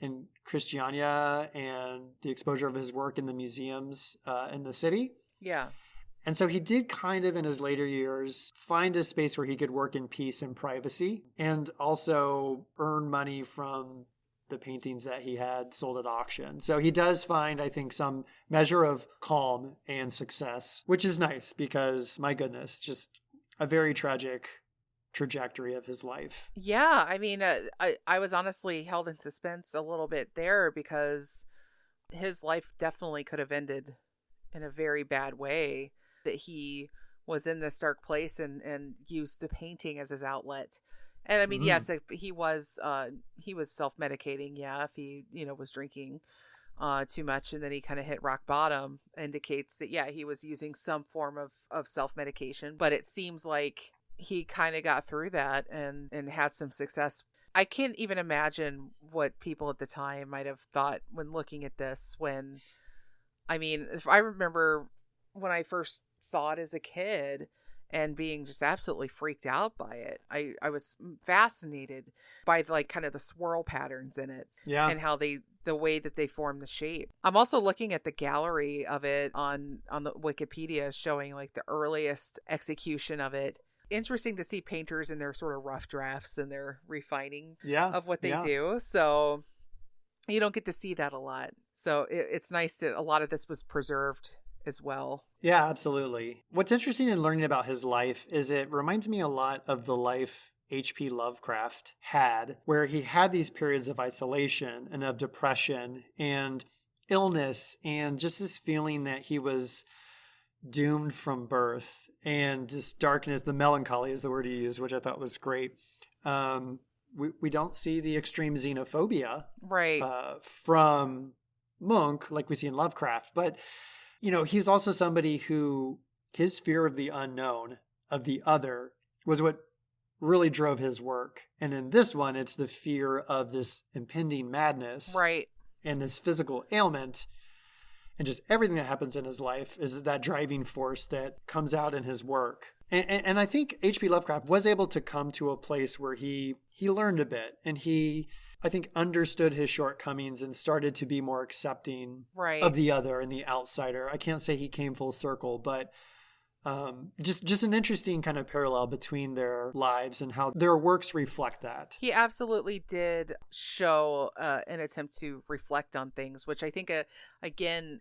in Christiania and the exposure of his work in the museums in the city. Yeah. And so he did kind of in his later years find a space where he could work in peace and privacy and also earn money from the paintings that he had sold at auction. So he does find, I think, some measure of calm and success, which is nice because, my goodness, just a very tragic trajectory of his life. Yeah. I mean, I was honestly held in suspense a little bit there because his life definitely could have ended in a very bad way, that he was in this dark place and used the painting as his outlet. And I mean, yes, he was self-medicating. Yeah. If he, was drinking too much and then he kind of hit rock bottom, indicates that, yeah, he was using some form of self-medication, but it seems like he kind of got through that and had some success. I can't even imagine what people at the time might have thought when looking at this, if I remember when I first saw it as a kid and being just absolutely freaked out by it. I was fascinated by kind of the swirl patterns in it. Yeah. And how the way that they form the shape. I'm also looking at the gallery of it on the Wikipedia, showing the earliest execution of it. Interesting to see painters in their sort of rough drafts and their refining of what they do. So you don't get to see that a lot. So it's nice that a lot of this was preserved as well. Yeah, absolutely. What's interesting in learning about his life is it reminds me a lot of the life H.P. Lovecraft had, where he had these periods of isolation and of depression and illness and just this feeling that he was doomed from birth, and just darkness. The melancholy is the word he used, which I thought was great. We don't see the extreme xenophobia from Munch like we see in Lovecraft, but he's also somebody who his fear of the unknown, of the other, was what really drove his work. And in this one, it's the fear of this impending madness, and this physical ailment. And just everything that happens in his life is that driving force that comes out in his work. And I think H.P. Lovecraft was able to come to a place where he learned a bit, and he, I think, understood his shortcomings and started to be more accepting of the other and the outsider. I can't say he came full circle, but just an interesting kind of parallel between their lives and how their works reflect that. He absolutely did show an attempt to reflect on things, which I think, again,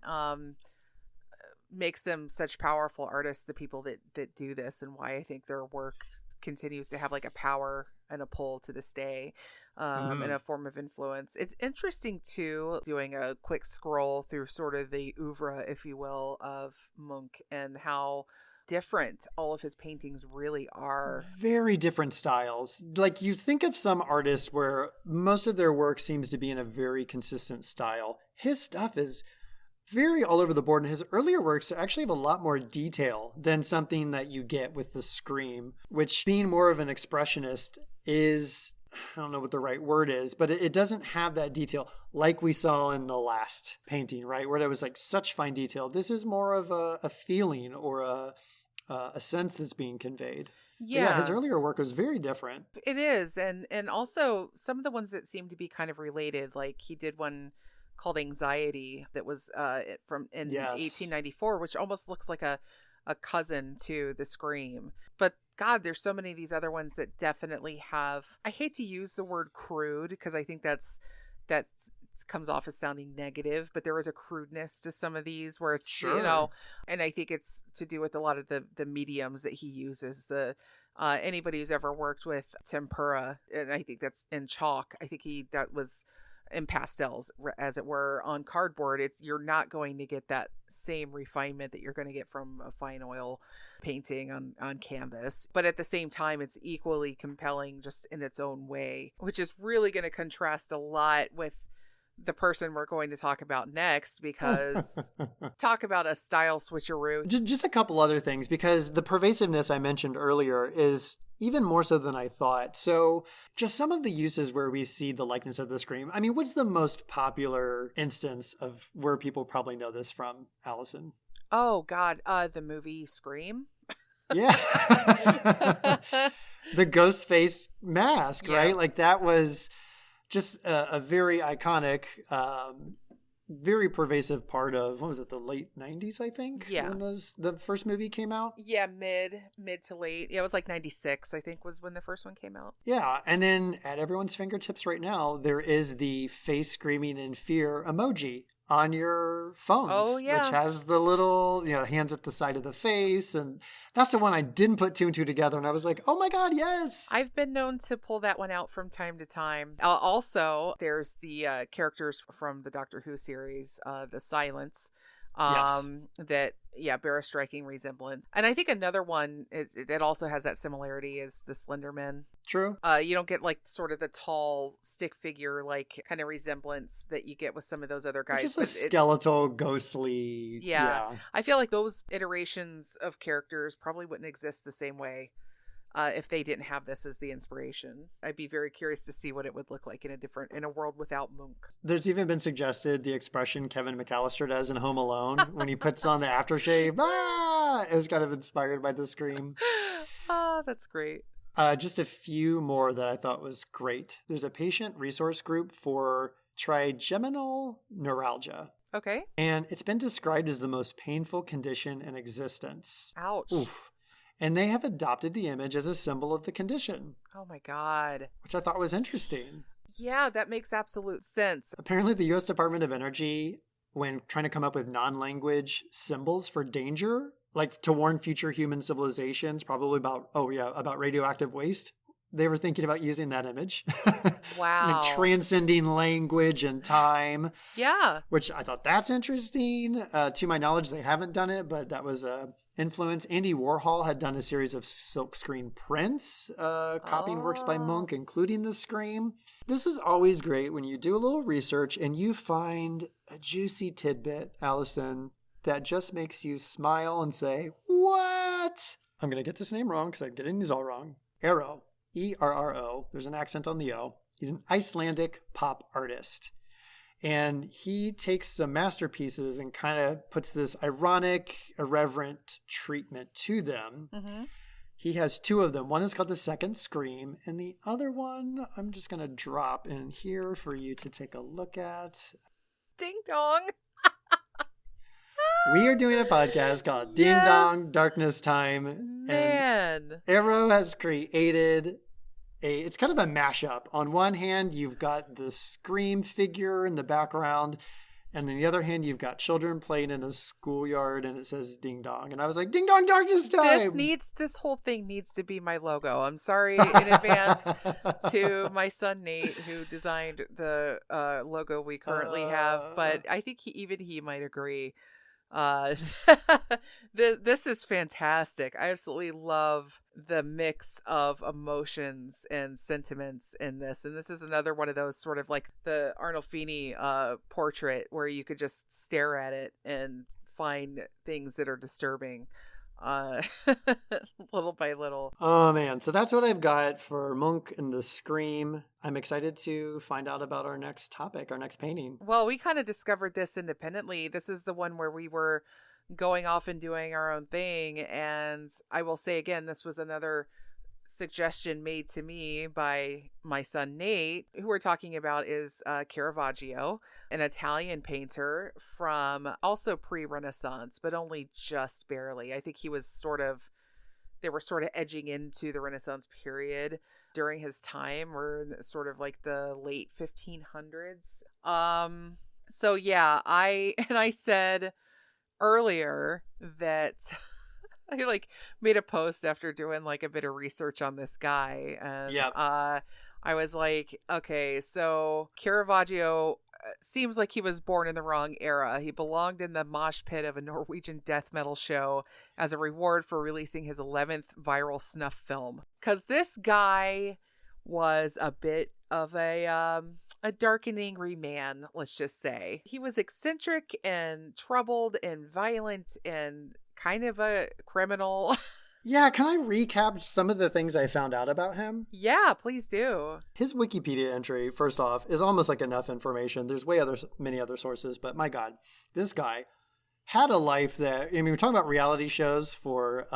makes them such powerful artists, the people that do this, and why I think their work continues to have a power and a pull to this day, and a form of influence. It's interesting too, doing a quick scroll through sort of the oeuvre, if you will, of Munch, and how different all of his paintings really are. Very different styles. You think of some artists where most of their work seems to be in a very consistent style. His stuff is very all over the board, and his earlier works actually have a lot more detail than something that you get with the Scream, which, being more of an expressionist, is, I don't know what the right word is, but it doesn't have that detail like we saw in the last painting, right? Where there was such fine detail. This is more of a feeling or a sense that's being conveyed. Yeah, his earlier work was very different. It is, and also some of the ones that seem to be kind of related, he did one called Anxiety that was from 1894, which almost looks like a cousin to the Scream. But God, there's so many of these other ones that definitely have, I hate to use the word crude because I think that's comes off as sounding negative, but there is a crudeness to some of these where it's, and I think it's to do with a lot of the mediums that he uses. Anybody who's ever worked with tempera, and I think that's in chalk, I think that was in pastels, as it were, on cardboard. You're not going to get that same refinement that you're going to get from a fine oil painting on canvas, but at the same time it's equally compelling just in its own way, which is really going to contrast a lot with the person we're going to talk about next, because talk about a style switcheroo. Just a couple other things, because the pervasiveness I mentioned earlier is even more so than I thought. So just some of the uses where we see the likeness of the Scream. I mean, what's the most popular instance of where people probably know this from, Allison? Oh, God. The movie Scream? Yeah. The ghost face mask, right? That was just a very iconic, very pervasive part of, what was it, the late 90s, I think? Yeah. When the first movie came out? Yeah, mid to late. Yeah, it was like 96, I think, was when the first one came out. Yeah, and then at everyone's fingertips right now, there is the face screaming in fear emoji on your phones. Oh, yeah. Which has the little, hands at the side of the face. And that's the one I didn't put two and two together. And I was like, oh my God, yes. I've been known to pull that one out from time to time. Also, there's the characters from the Doctor Who series, the Silence. Yes. That bear a striking resemblance. And I think another one that also has that similarity is the Slender Men. True. You don't get like sort of the tall stick figure like kind of resemblance that you get with some of those other guys. Just a skeletal, ghostly. Yeah. I feel like those iterations of characters probably wouldn't exist the same way if they didn't have this as the inspiration. I'd be very curious to see what it would look like in a world without Munch. There's even been suggested the expression Kevin McAllister does in Home Alone when he puts on the aftershave. Is kind of inspired by the scream. Oh, that's great. Just a few more that I thought was great. There's a patient resource group for trigeminal neuralgia. Okay. And it's been described as the most painful condition in existence. Ouch. Oof. And they have adopted the image as a symbol of the condition. Oh my God. Which I thought was interesting. Yeah, that makes absolute sense. Apparently the U.S. Department of Energy, when trying to come up with non-language symbols for danger, like to warn future human civilizations, probably about radioactive waste, they were thinking about using that image. Wow. Like transcending language and time. Yeah. Which I thought that's interesting. To my knowledge, they haven't done it, but that was a influence. Andy Warhol had done a series of silkscreen prints, copying works by Munch, including the scream. This is always great when you do a little research and you find a juicy tidbit, Allison, that just makes you smile and say, what? I'm going to get this name wrong because I'm getting these all wrong. Erro, E-R-R-O. There's an accent on the O. He's an Icelandic pop artist. And he takes some masterpieces and kind of puts this ironic, irreverent treatment to them. Mm-hmm. He has two of them. One is called The Second Scream. And the other one, I'm just going to drop in here for you to take a look at. Ding dong. We are doing a podcast called Ding Dong Darkness Time. Man. And Arrow has created it's kind of a mashup. On one hand, you've got the Scream figure in the background. And on the other hand, you've got children playing in a schoolyard and it says Ding Dong. And I was like, Ding Dong Darkness Time. This whole thing needs to be my logo. I'm sorry in advance to my son, Nate, who designed the logo we currently have. But I think he might agree. This is fantastic. I absolutely love the mix of emotions and sentiments in this, and this is another one of those sort of like the Arnolfini portrait where you could just stare at it and find things that are disturbing little by little. Oh man, so that's what I've got for Munch and the Scream. I'm excited to find out about our next topic, our next painting. Well, we kind of discovered this independently. This is the one where we were going off and doing our own thing, and I will say again, this was another suggestion made to me by my son Nate. Who we're talking about is Caravaggio, an Italian painter from also pre-Renaissance, but only just barely. I think they were sort of edging into the Renaissance period during his time, or sort of like the late 1500s. So yeah, I said earlier that I like made a post after doing like a bit of research on this guy, and yep. I was like, okay, so Caravaggio seems like he was born in the wrong era. He belonged in the mosh pit of a Norwegian death metal show as a reward for releasing his 11th viral snuff film. Because this guy was a bit of a darkening man, let's just say. He was eccentric and troubled and violent and kind of a criminal. Yeah, can I recap some of the things I found out about him? Yeah, please do. His Wikipedia entry, first off, is almost like enough information. There's many other sources, but my God, this guy had a life that, I mean, we're talking about reality shows for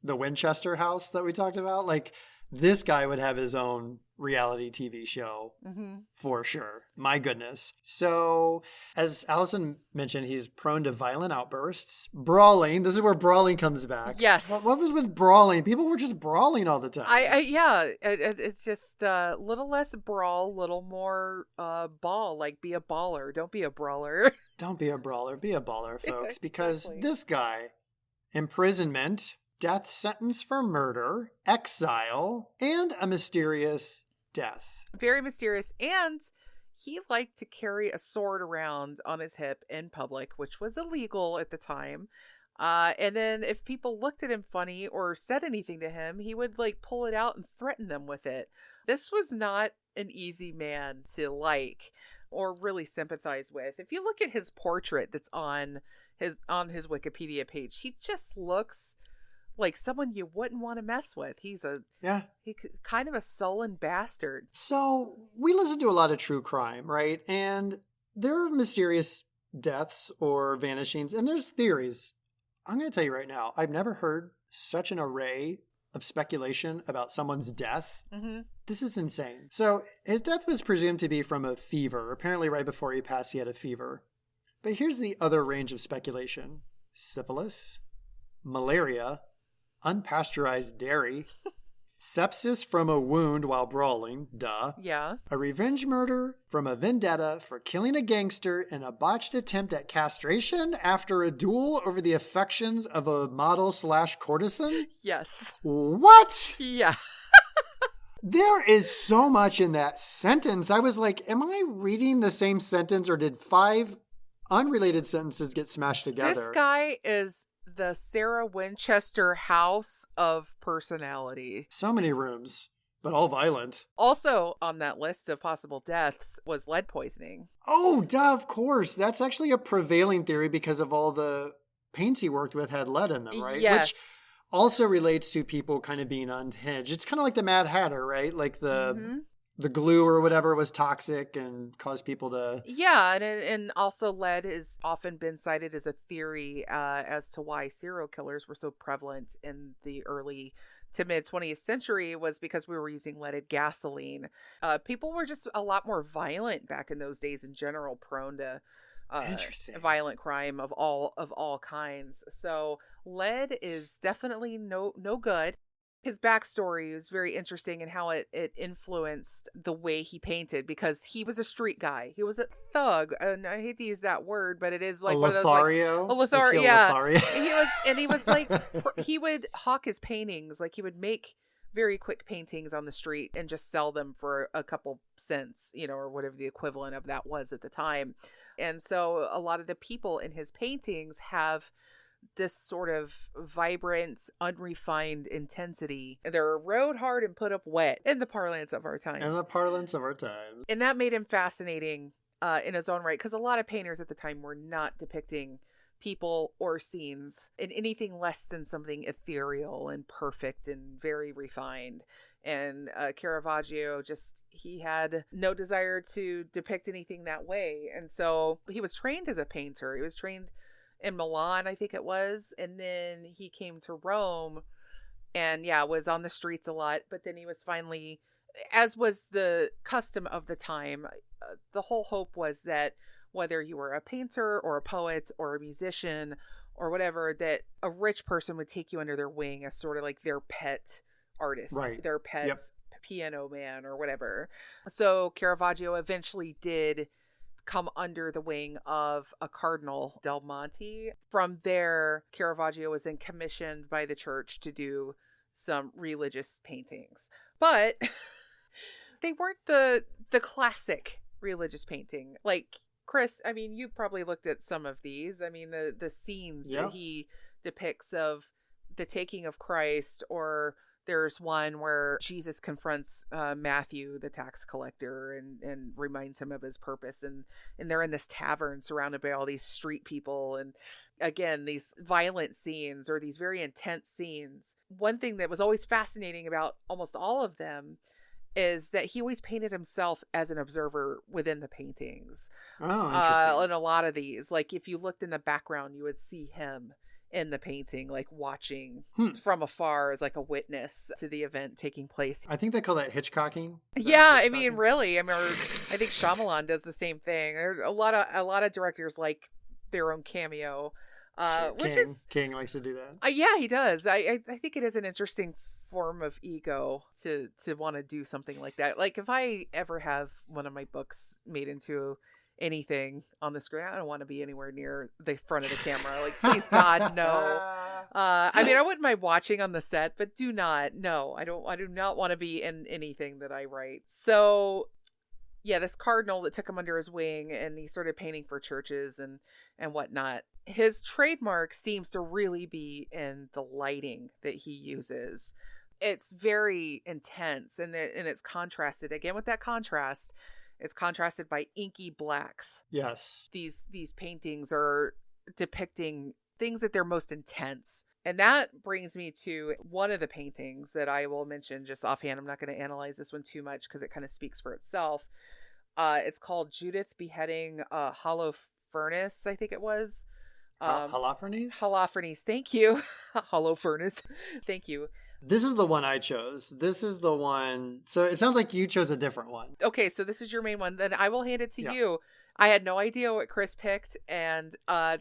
the Winchester house that we talked about. Like, this guy would have his own reality TV show Mm-hmm. for sure. My goodness. So, as Allison mentioned, he's prone to violent outbursts. Brawling. This is where brawling comes back. Yes. What was with brawling? People were just brawling all the time. It's just a little less brawl, little more ball. Like, be a baller. Don't be a brawler. Don't be a brawler. Be a baller, folks. Yeah, because exactly. this guy, imprisonment, death sentence for murder, exile, and a mysterious death. Very mysterious. And he liked to carry a sword around on his hip in public, which was illegal at the time. And then if people looked at him funny or said anything to him, he would like pull it out and threaten them with it. This was not an easy man to like or really sympathize with. If you look at his portrait that's on his Wikipedia page, he just looks like someone you wouldn't want to mess with. He's kind of a sullen bastard. So we listen to a lot of true crime, right? And there are mysterious deaths or vanishings, and there's theories. I'm going to tell you right now, I've never heard such an array of speculation about someone's death. Mm-hmm. This is insane. So his death was presumed to be from a fever. Apparently right before he passed, he had a fever. But here's the other range of speculation. Syphilis, malaria, unpasteurized dairy, sepsis from a wound while brawling, duh. Yeah. A revenge murder from a vendetta for killing a gangster and a botched attempt at castration after a duel over the affections of a model/courtesan? Yes. What? Yeah. There is so much in that sentence. I was like, am I reading the same sentence or did 5 unrelated sentences get smashed together? This guy is the Sarah Winchester house of personality. So many rooms, but all violent. Also on that list of possible deaths was lead poisoning. Oh, duh, of course. That's actually a prevailing theory because of all the paints he worked with had lead in them, right? Yes. Which also relates to people kind of being unhinged. It's kind of like the Mad Hatter, right? Like the glue or whatever was toxic and caused people to... Yeah, and also lead has often been cited as a theory as to why serial killers were so prevalent in the early to mid 20th century was because we were using leaded gasoline. People were just a lot more violent back in those days in general, prone to violent crime of all kinds. So lead is definitely no good. His backstory is very interesting in how it influenced the way he painted, because he was a street guy. He was a thug, and I hate to use that word, but it is like one of those Lothario? A Lothario, yeah. Lothario? he was like, he would hawk his paintings, like he would make very quick paintings on the street and just sell them for a couple cents, or whatever the equivalent of that was at the time. And so a lot of the people in his paintings have this sort of vibrant, unrefined intensity. They're rode hard and put up wet in the parlance of our times. And that made him fascinating in his own right, because a lot of painters at the time were not depicting people or scenes in anything less than something ethereal and perfect and very refined. And Caravaggio he had no desire to depict anything that way. And so he was trained as a painter. He was trained in Milan, I think it was. And then he came to Rome and was on the streets a lot. But then he was finally, as was the custom of the time, the whole hope was that whether you were a painter or a poet or a musician or whatever, that a rich person would take you under their wing as sort of like their pet artist, right. Their pet piano man or whatever. So Caravaggio eventually did come under the wing of a Cardinal Del Monte. From there, Caravaggio was then commissioned by the church to do some religious paintings. But they weren't the classic religious painting. Like, Chris, I mean, you probably looked at some of these. I mean, the scenes that he depicts of the taking of Christ, or there's one where Jesus confronts Matthew, the tax collector, and reminds him of his purpose. And they're in this tavern surrounded by all these street people. And again, these violent scenes or these very intense scenes. One thing that was always fascinating about almost all of them is that he always painted himself as an observer within the paintings. Oh, interesting. In a lot of these, like if you looked in the background, you would see him in the painting, like watching Hmm. from afar as like a witness to the event taking place. I think they call that Hitchcocking. Is that Yeah, I mean, Hitchcocking? really, I mean, I think Shyamalan does the same thing. There's a lot of directors like their own cameo, Sure. which King. is King likes to do that. yeah, he does. I think it is an interesting form of ego to want to do something like that. Like if I ever have one of my books made into anything on the screen, I don't want to be anywhere near the front of the camera. Like, please God, no. I mean, I wouldn't mind watching on the set, but do not. No, I do not want to be in anything that I write. So yeah, this cardinal that took him under his wing and he started painting for churches and whatnot. His trademark seems to really be in the lighting that he uses. It's very intense, and it's contrasted again with that contrast. It's contrasted by inky blacks. Yes. These paintings are depicting things at their most intense. And that brings me to one of the paintings that I will mention just offhand. I'm not going to analyze this one too much because it kind of speaks for itself. It's called Judith Beheading Hollow Furnace, I think it was. Holofernes? Holofernes, thank you. Hollow Furnace, thank you. This is the one I chose. This is the one. So it sounds like you chose a different one. Okay, so this is your main one. Then I will hand it to Yeah. you. I had no idea what Chris picked, and I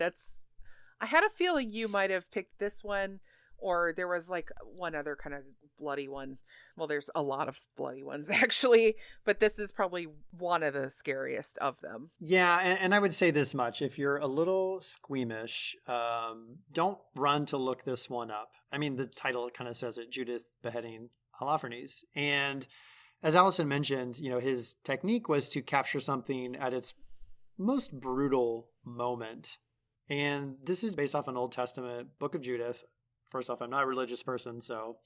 had a feeling you might have picked this one, or there was like one other kind of bloody one. Well, there's a lot of bloody ones actually, but this is probably one of the scariest of them. Yeah, and I would say this much. If you're a little squeamish, don't run to look this one up. I mean, the title kind of says it, Judith Beheading Holofernes. And as Allison mentioned, his technique was to capture something at its most brutal moment. And this is based off an Old Testament book of Judith. First off, I'm not a religious person, so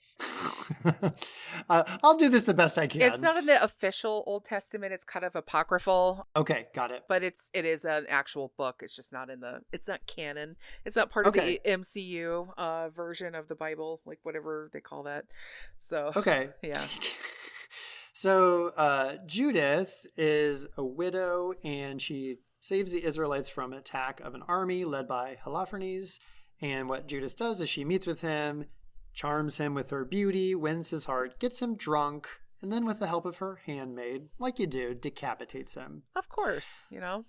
I'll do this the best I can. It's not in the official Old Testament. It's kind of apocryphal. Okay, got it. But it is an actual book. It's just not it's not canon. It's not part of the MCU version of the Bible, like whatever they call that. So, okay. Yeah. So Judith is a widow, and she saves the Israelites from an attack of an army led by Holofernes. And what Judith does is she meets with him, charms him with her beauty, wins his heart, gets him drunk, and then with the help of her handmaid, like you do, decapitates him. Of course,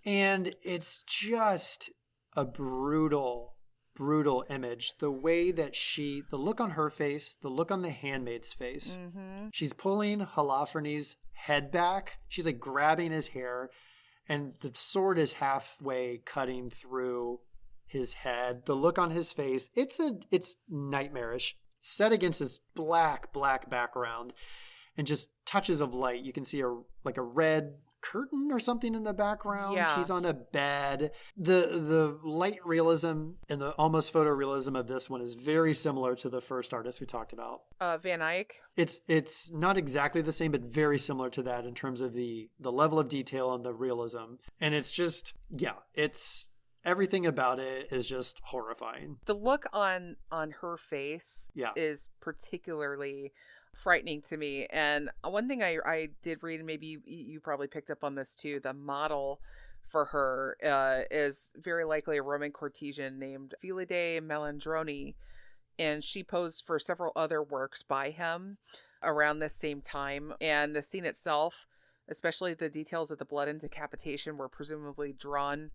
And it's just a brutal, brutal image. The way that the look on her face, the look on the handmaid's face. Mm-hmm. She's pulling Holofernes' head back. She's like grabbing his hair, and the sword is halfway cutting through his head. The look on his face, it's nightmarish, set against this black background, and just touches of light. You can see a red curtain or something in the background. Yeah. He's on a bed. The light realism and the almost photorealism of this one is very similar to the first artist we talked about. Van Eyck. It's not exactly the same, but very similar to that in terms of the level of detail and the realism. And it's just, everything about it is just horrifying. The look on her face is particularly frightening to me. And one thing I did read, and maybe you probably picked up on this too, the model for her is very likely a Roman courtesan named Philide Melandroni. And she posed for several other works by him around this same time. And the scene itself, especially the details of the blood and decapitation, were presumably drawn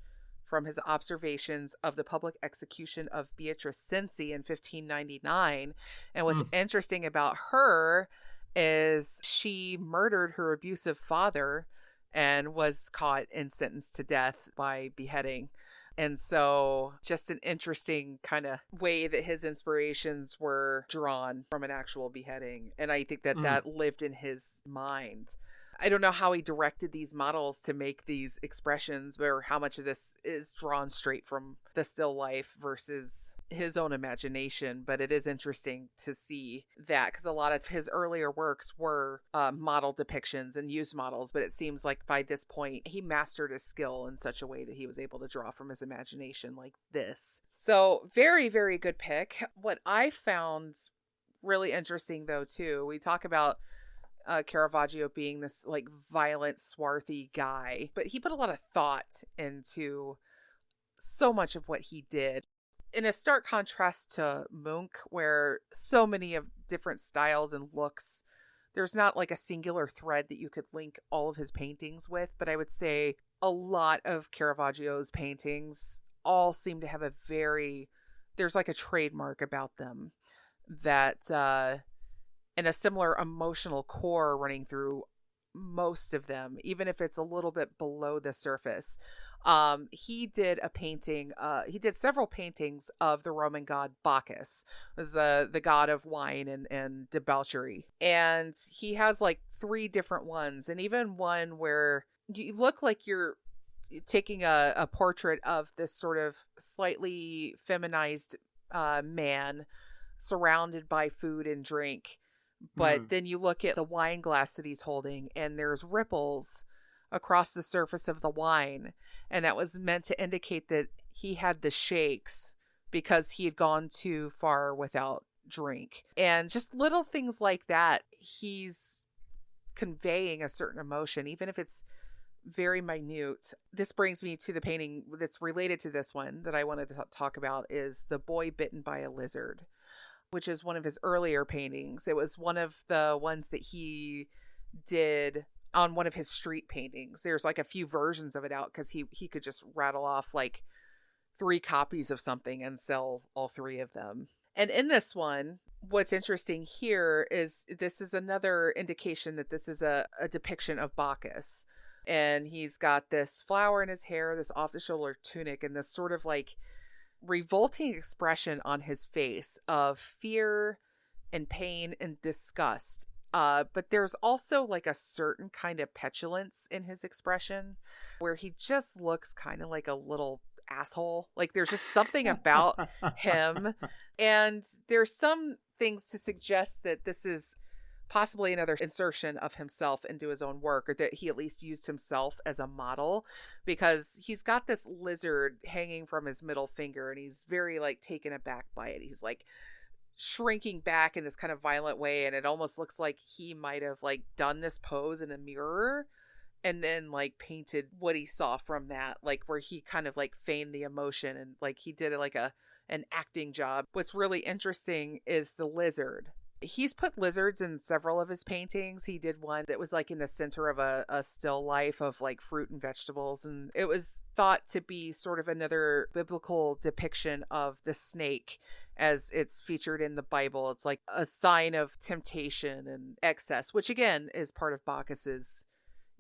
from his observations of the public execution of Beatrice Cenci in 1599. And what's interesting about her is she murdered her abusive father and was caught and sentenced to death by beheading. And so just an interesting kind of way that his inspirations were drawn from an actual beheading. And I think that lived in his mind. I don't know how he directed these models to make these expressions, or how much of this is drawn straight from the still life versus his own imagination. But it is interesting to see that, because a lot of his earlier works were model depictions and used models. But it seems like by this point, he mastered his skill in such a way that he was able to draw from his imagination like this. So very, very good pick. What I found really interesting, though, too, we talk about Caravaggio being this like violent, swarthy guy, but he put a lot of thought into so much of what he did. in a stark contrast to Munch, where so many of different styles and looks, there's not like a singular thread that you could link all of his paintings with, but I would say a lot of Caravaggio's paintings all seem to have there's like a trademark about them that, and a similar emotional core running through most of them, even if it's a little bit below the surface. He did several paintings of the Roman god Bacchus, was the god of wine and debauchery. And he has like 3 different ones, and even one where you look like you're taking a portrait of this sort of slightly feminized man surrounded by food and drink. But then you look at the wine glass that he's holding, and there's ripples across the surface of the wine. And that was meant to indicate that he had the shakes because he had gone too far without drink. And just little things like that, he's conveying a certain emotion, even if it's very minute. This brings me to the painting that's related to this one that I wanted to talk about, is The Boy Bitten by a Lizard, which is one of his earlier paintings. It was one of the ones that he did on one of his street paintings. There's like a few versions of it out because he could just rattle off like 3 copies of something and sell all 3 of them. And in this one, what's interesting here is this is another indication that this is a depiction of Bacchus. And he's got this flower in his hair, this off-the-shoulder tunic, and this sort of like revolting expression on his face of fear and pain and disgust. But there's also like a certain kind of petulance in his expression where he just looks kind of like a little asshole. Like there's just something about him. And there's some things to suggest that this is possibly another insertion of himself into his own work, or that he at least used himself as a model, because he's got this lizard hanging from his middle finger and he's very like taken aback by it. He's like shrinking back in this kind of violent way, and it almost looks like he might have like done this pose in a mirror and then like painted what he saw from that, like where he kind of like feigned the emotion and like he did like an acting job. What's really interesting is the lizard. He's put lizards in several of his paintings. He did one that was like in the center of a still life of like fruit and vegetables. And it was thought to be sort of another biblical depiction of the snake as it's featured in the Bible. It's like a sign of temptation and excess, which again is part of Bacchus's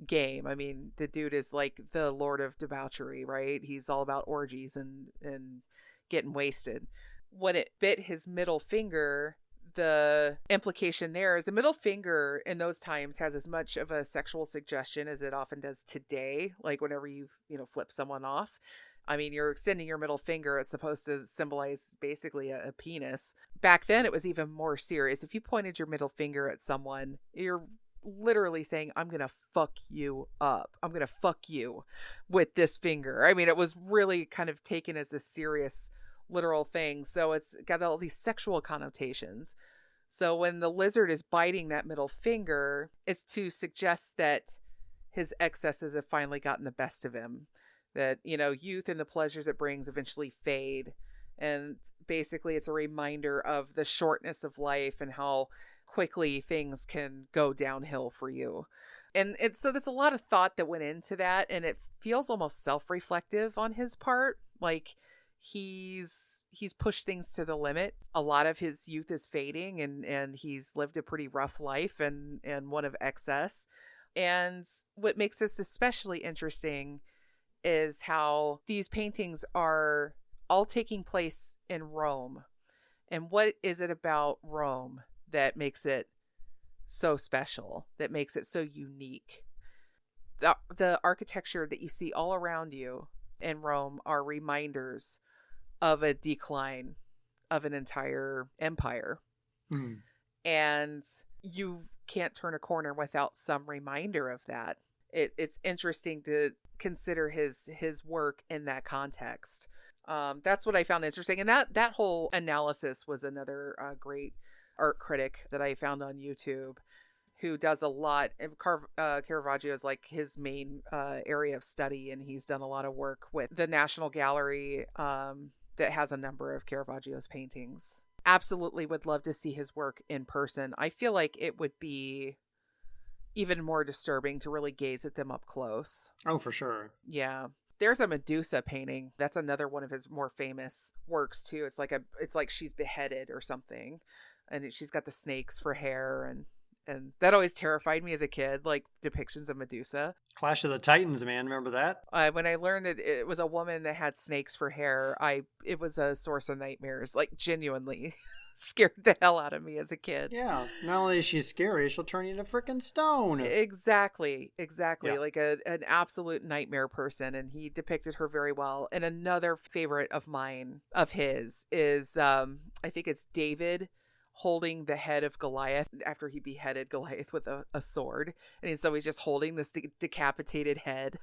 game. I mean, the dude is like the lord of debauchery, right? He's all about orgies and getting wasted. When it bit his middle finger, the implication there is the middle finger in those times has as much of a sexual suggestion as it often does today. Like whenever you flip someone off, I mean, you're extending your middle finger. It's supposed to symbolize basically a penis. Back then, it was even more serious. If you pointed your middle finger at someone, you're literally saying, I'm going to fuck you up. I'm going to fuck you with this finger. I mean, it was really kind of taken as a serious literal thing. So it's got all these sexual connotations. So when the lizard is biting that middle finger, it's to suggest that his excesses have finally gotten the best of him. That, youth and the pleasures it brings eventually fade. And basically it's a reminder of the shortness of life and how quickly things can go downhill for you. And so there's a lot of thought that went into that, and it feels almost self-reflective on his part. Like he's pushed things to the limit. A lot of his youth is fading, and he's lived a pretty rough life and one of excess. And what makes this especially interesting is how these paintings are all taking place in Rome. And what is it about Rome that makes it so special, that makes it so unique? The architecture that you see all around you in Rome are reminders of a decline of an entire empire. And you can't turn a corner without some reminder of that. It's interesting to consider his work in that context. That's what I found interesting. And that whole analysis was another great art critic that I found on YouTube, who does a lot. Caravaggio is like his main area of study, and he's done a lot of work with the National Gallery, that has a number of Caravaggio's paintings. Absolutely would love to see his work in person. I feel like it would be even more disturbing to really gaze at them up close. Oh, for sure. Yeah. There's a Medusa painting. That's another one of his more famous works too. It's like she's beheaded or something, and she's got the snakes for hair, and that always terrified me as a kid, like depictions of Medusa. Clash of the Titans, man. Remember that? When I learned that it was a woman that had snakes for hair, it was a source of nightmares. Like genuinely scared the hell out of me as a kid. Yeah. Not only is she scary, she'll turn you into freaking stone. Exactly. Yeah. Like an absolute nightmare person. And he depicted her very well. And another favorite of mine, of his, is I think it's David holding the head of Goliath after he beheaded Goliath with a sword. And so he's just holding this decapitated head.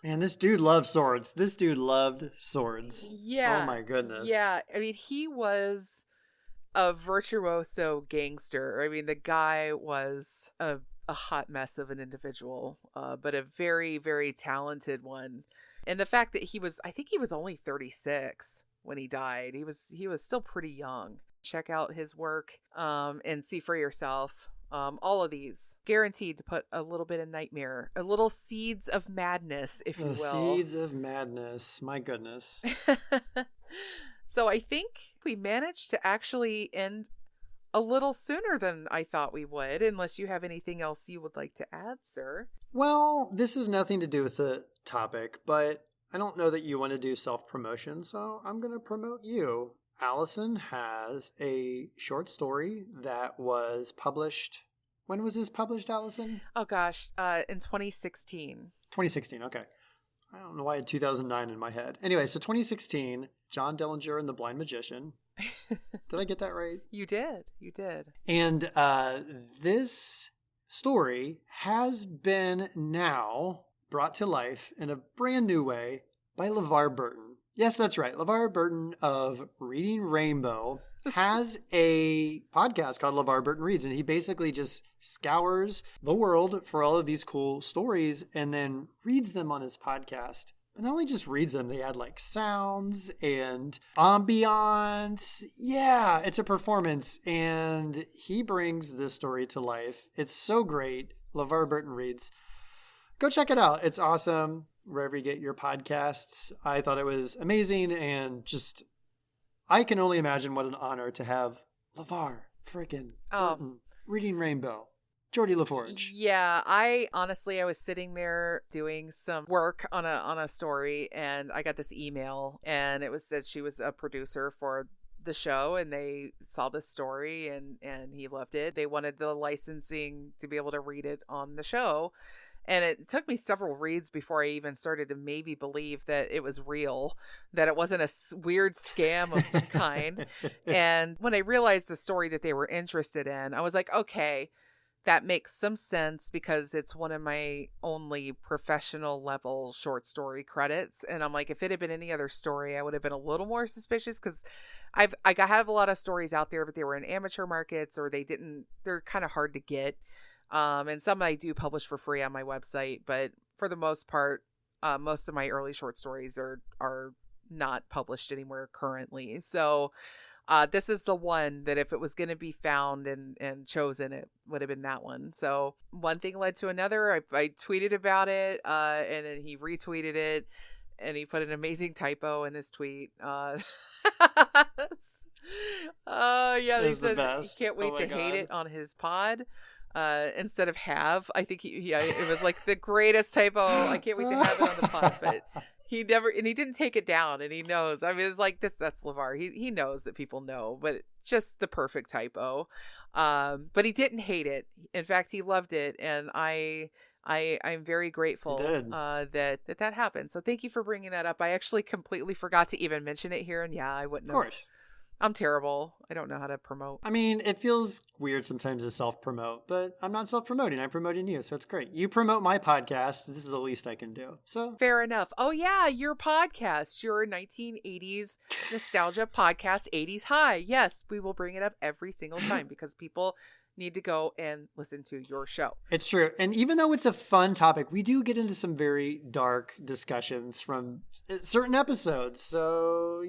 Man, this dude loves swords. This dude loved swords. Yeah. Oh my goodness. Yeah. I mean, he was a virtuoso gangster. I mean, the guy was a hot mess of an individual, but a very, very talented one. And the fact that I think he was only 36 when he died. He was still pretty young. Check out his work and see for yourself. All of these guaranteed to put a little bit of nightmare, a little seeds of madness, if you will. Seeds of madness. My goodness. So I think we managed to actually end a little sooner than I thought we would, unless you have anything else you would like to add, sir. Well, this has nothing to do with the topic, but I don't know that you want to do self-promotion, so I'm going to promote you. Allison has a short story that was published. When was this published, Allison? Oh, gosh. In 2016. 2016, okay. I don't know why I had 2009 in my head. Anyway, so 2016, John Dillinger and the Blind Magician. Did I get that right? You did. You did. And this story has been now brought to life in a brand new way by LeVar Burton. Yes, that's right. LeVar Burton of Reading Rainbow has a podcast called LeVar Burton Reads, and he basically just scours the world for all of these cool stories and then reads them on his podcast. But not only just reads them, they add like sounds and ambiance. Yeah, it's a performance, and he brings this story to life. It's so great. LeVar Burton Reads. Go check it out. It's awesome. Wherever you get your podcasts. I thought it was amazing, and just I can only imagine what an honor to have LeVar frickin' Burton Reading Rainbow. Geordie LaForge. Yeah, I was sitting there doing some work on a story, and I got this email, and it said she was a producer for the show, and they saw the story, and he loved it. They wanted the licensing to be able to read it on the show. And it took me several reads before I even started to maybe believe that it was real, that it wasn't a weird scam of some kind. And when I realized the story that they were interested in, I was like, okay, that makes some sense, because it's one of my only professional level short story credits. And I'm like, if it had been any other story, I would have been a little more suspicious, because I have a lot of stories out there, but they were in amateur markets, or they're kind of hard to get. And some I do publish for free on my website, but for the most part, most of my early short stories are not published anywhere currently. So this is the one that if it was going to be found and chosen, it would have been that one. So one thing led to another. I tweeted about it, and then he retweeted it, and he put an amazing typo in his tweet. Yeah, he said he can't wait to hate it on his pod. Instead of have. I think it was like the greatest typo. I can't wait to have it on the pod, but he didn't take it down, and he knows. I mean, it's like that's LeVar. He knows that people know, but just the perfect typo. But he didn't hate it. In fact, he loved it, and I'm very grateful that happened. So thank you for bringing that up. I actually completely forgot to even mention it here, and yeah, I wouldn't have. Of course. I'm terrible. I don't know how to promote. I mean, it feels weird sometimes to self-promote, but I'm not self-promoting. I'm promoting you, so it's great. You promote my podcast. This is the least I can do. So fair enough. Oh, yeah, your podcast, your 1980s nostalgia podcast, 80s High. Yes, we will bring it up every single time because people need to go and listen to your show. It's true. And even though it's a fun topic, we do get into some very dark discussions from certain episodes. So,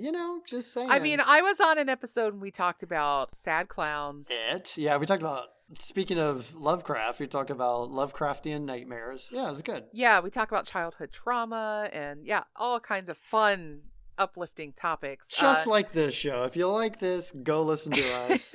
just saying. I mean, I was on an episode and we talked about sad clowns. Yeah, we talked about, speaking of Lovecraft, we talked about Lovecraftian nightmares. Yeah, it was good. Yeah, we talk about childhood trauma and all kinds of fun, uplifting topics. Just like this show. If you like this, go listen to us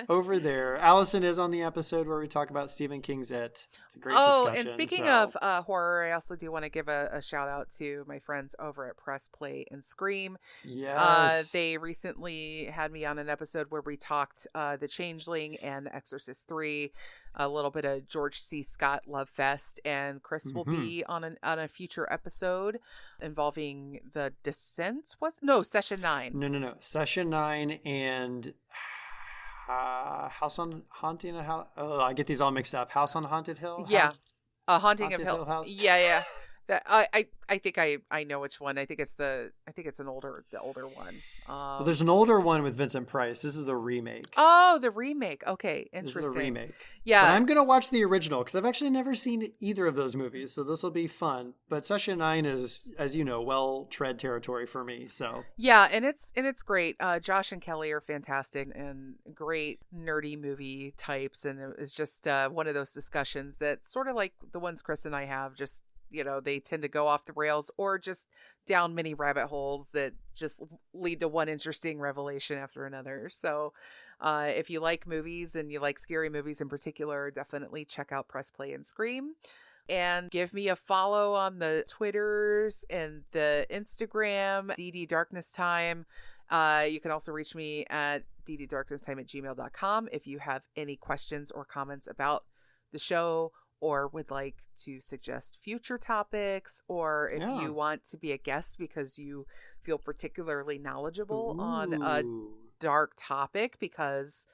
over there. Allison is on the episode where we talk about Stephen King's It. It's a great discussion. And speaking of horror, I also do want to give a shout out to my friends over at Press Play and Scream. Yes. They recently had me on an episode where we talked The Changeling and The Exorcist 3, a little bit of George C. Scott Love Fest, and Chris will be on a future episode involving The Descent. Session 9. No. Session 9 and House on Haunting a House. Oh, I get these all mixed up. House on Haunted Hill. Yeah, Haunting of Hill House. Yeah. That I think I know which one. I think it's the older one. Well, there's an older one with Vincent Price. This is the remake. Oh, the remake. Okay, interesting. This is a remake. Yeah, but I'm gonna watch the original because I've actually never seen either of those movies, so this will be fun. But Session 9 is, as you know, well tread territory for me. So yeah, and it's great. Josh and Kelly are fantastic and great nerdy movie types, and it was just one of those discussions that sort of like the ones Chris and I have. Just they tend to go off the rails or just down many rabbit holes that just lead to one interesting revelation after another. So if you like movies and you like scary movies in particular, definitely check out Press Play and Scream. And give me a follow on the Twitters and the Instagram, dddarknesstime. You can also reach me at dddarknesstime@gmail.com if you have any questions or comments about the show, or would like to suggest future topics, or if you want to be a guest because you feel particularly knowledgeable on a dark topic, because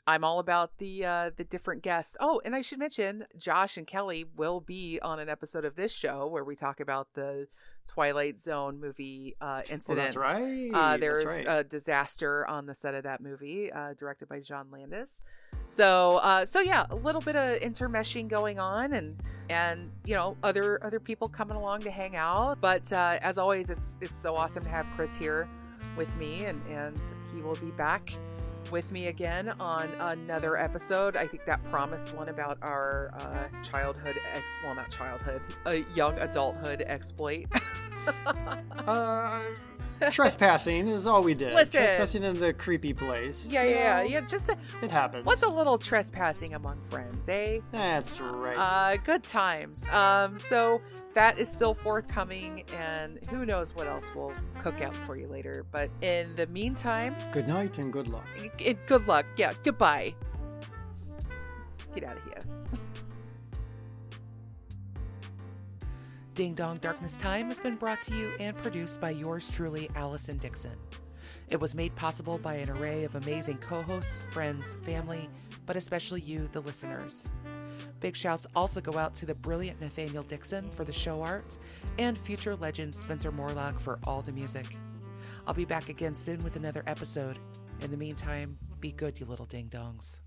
I'm all about the different guests. Oh, and I should mention Josh and Kelly will be on an episode of this show where we talk about the Twilight Zone movie incident. Well, that's right. There's a disaster on the set of that movie, directed by John Landis. So yeah, a little bit of intermeshing going on, and other people coming along to hang out. But as always, it's so awesome to have Chris here with me, and he will be back with me again on another episode. I think that promised one about our young adulthout exploit. Trespassing is all we did. Listen. Trespassing in a creepy place. Yeah. Just it happens. What's a little trespassing among friends, eh? That's right. Good times. So that is still forthcoming, and who knows what else we'll cook out for you later. But in the meantime, good night and good luck. Good luck. Yeah. Goodbye. Get out of here. Ding Dong Darkness Time has been brought to you and produced by yours truly, Allison Dickson. It was made possible by an array of amazing co-hosts, friends, family, but especially you, the listeners. Big shouts also go out to the brilliant Nathaniel Dickson for the show art, and future legend Spencer Morelock for all the music. I'll be back again soon with another episode. In the meantime, be good, you little ding-dongs.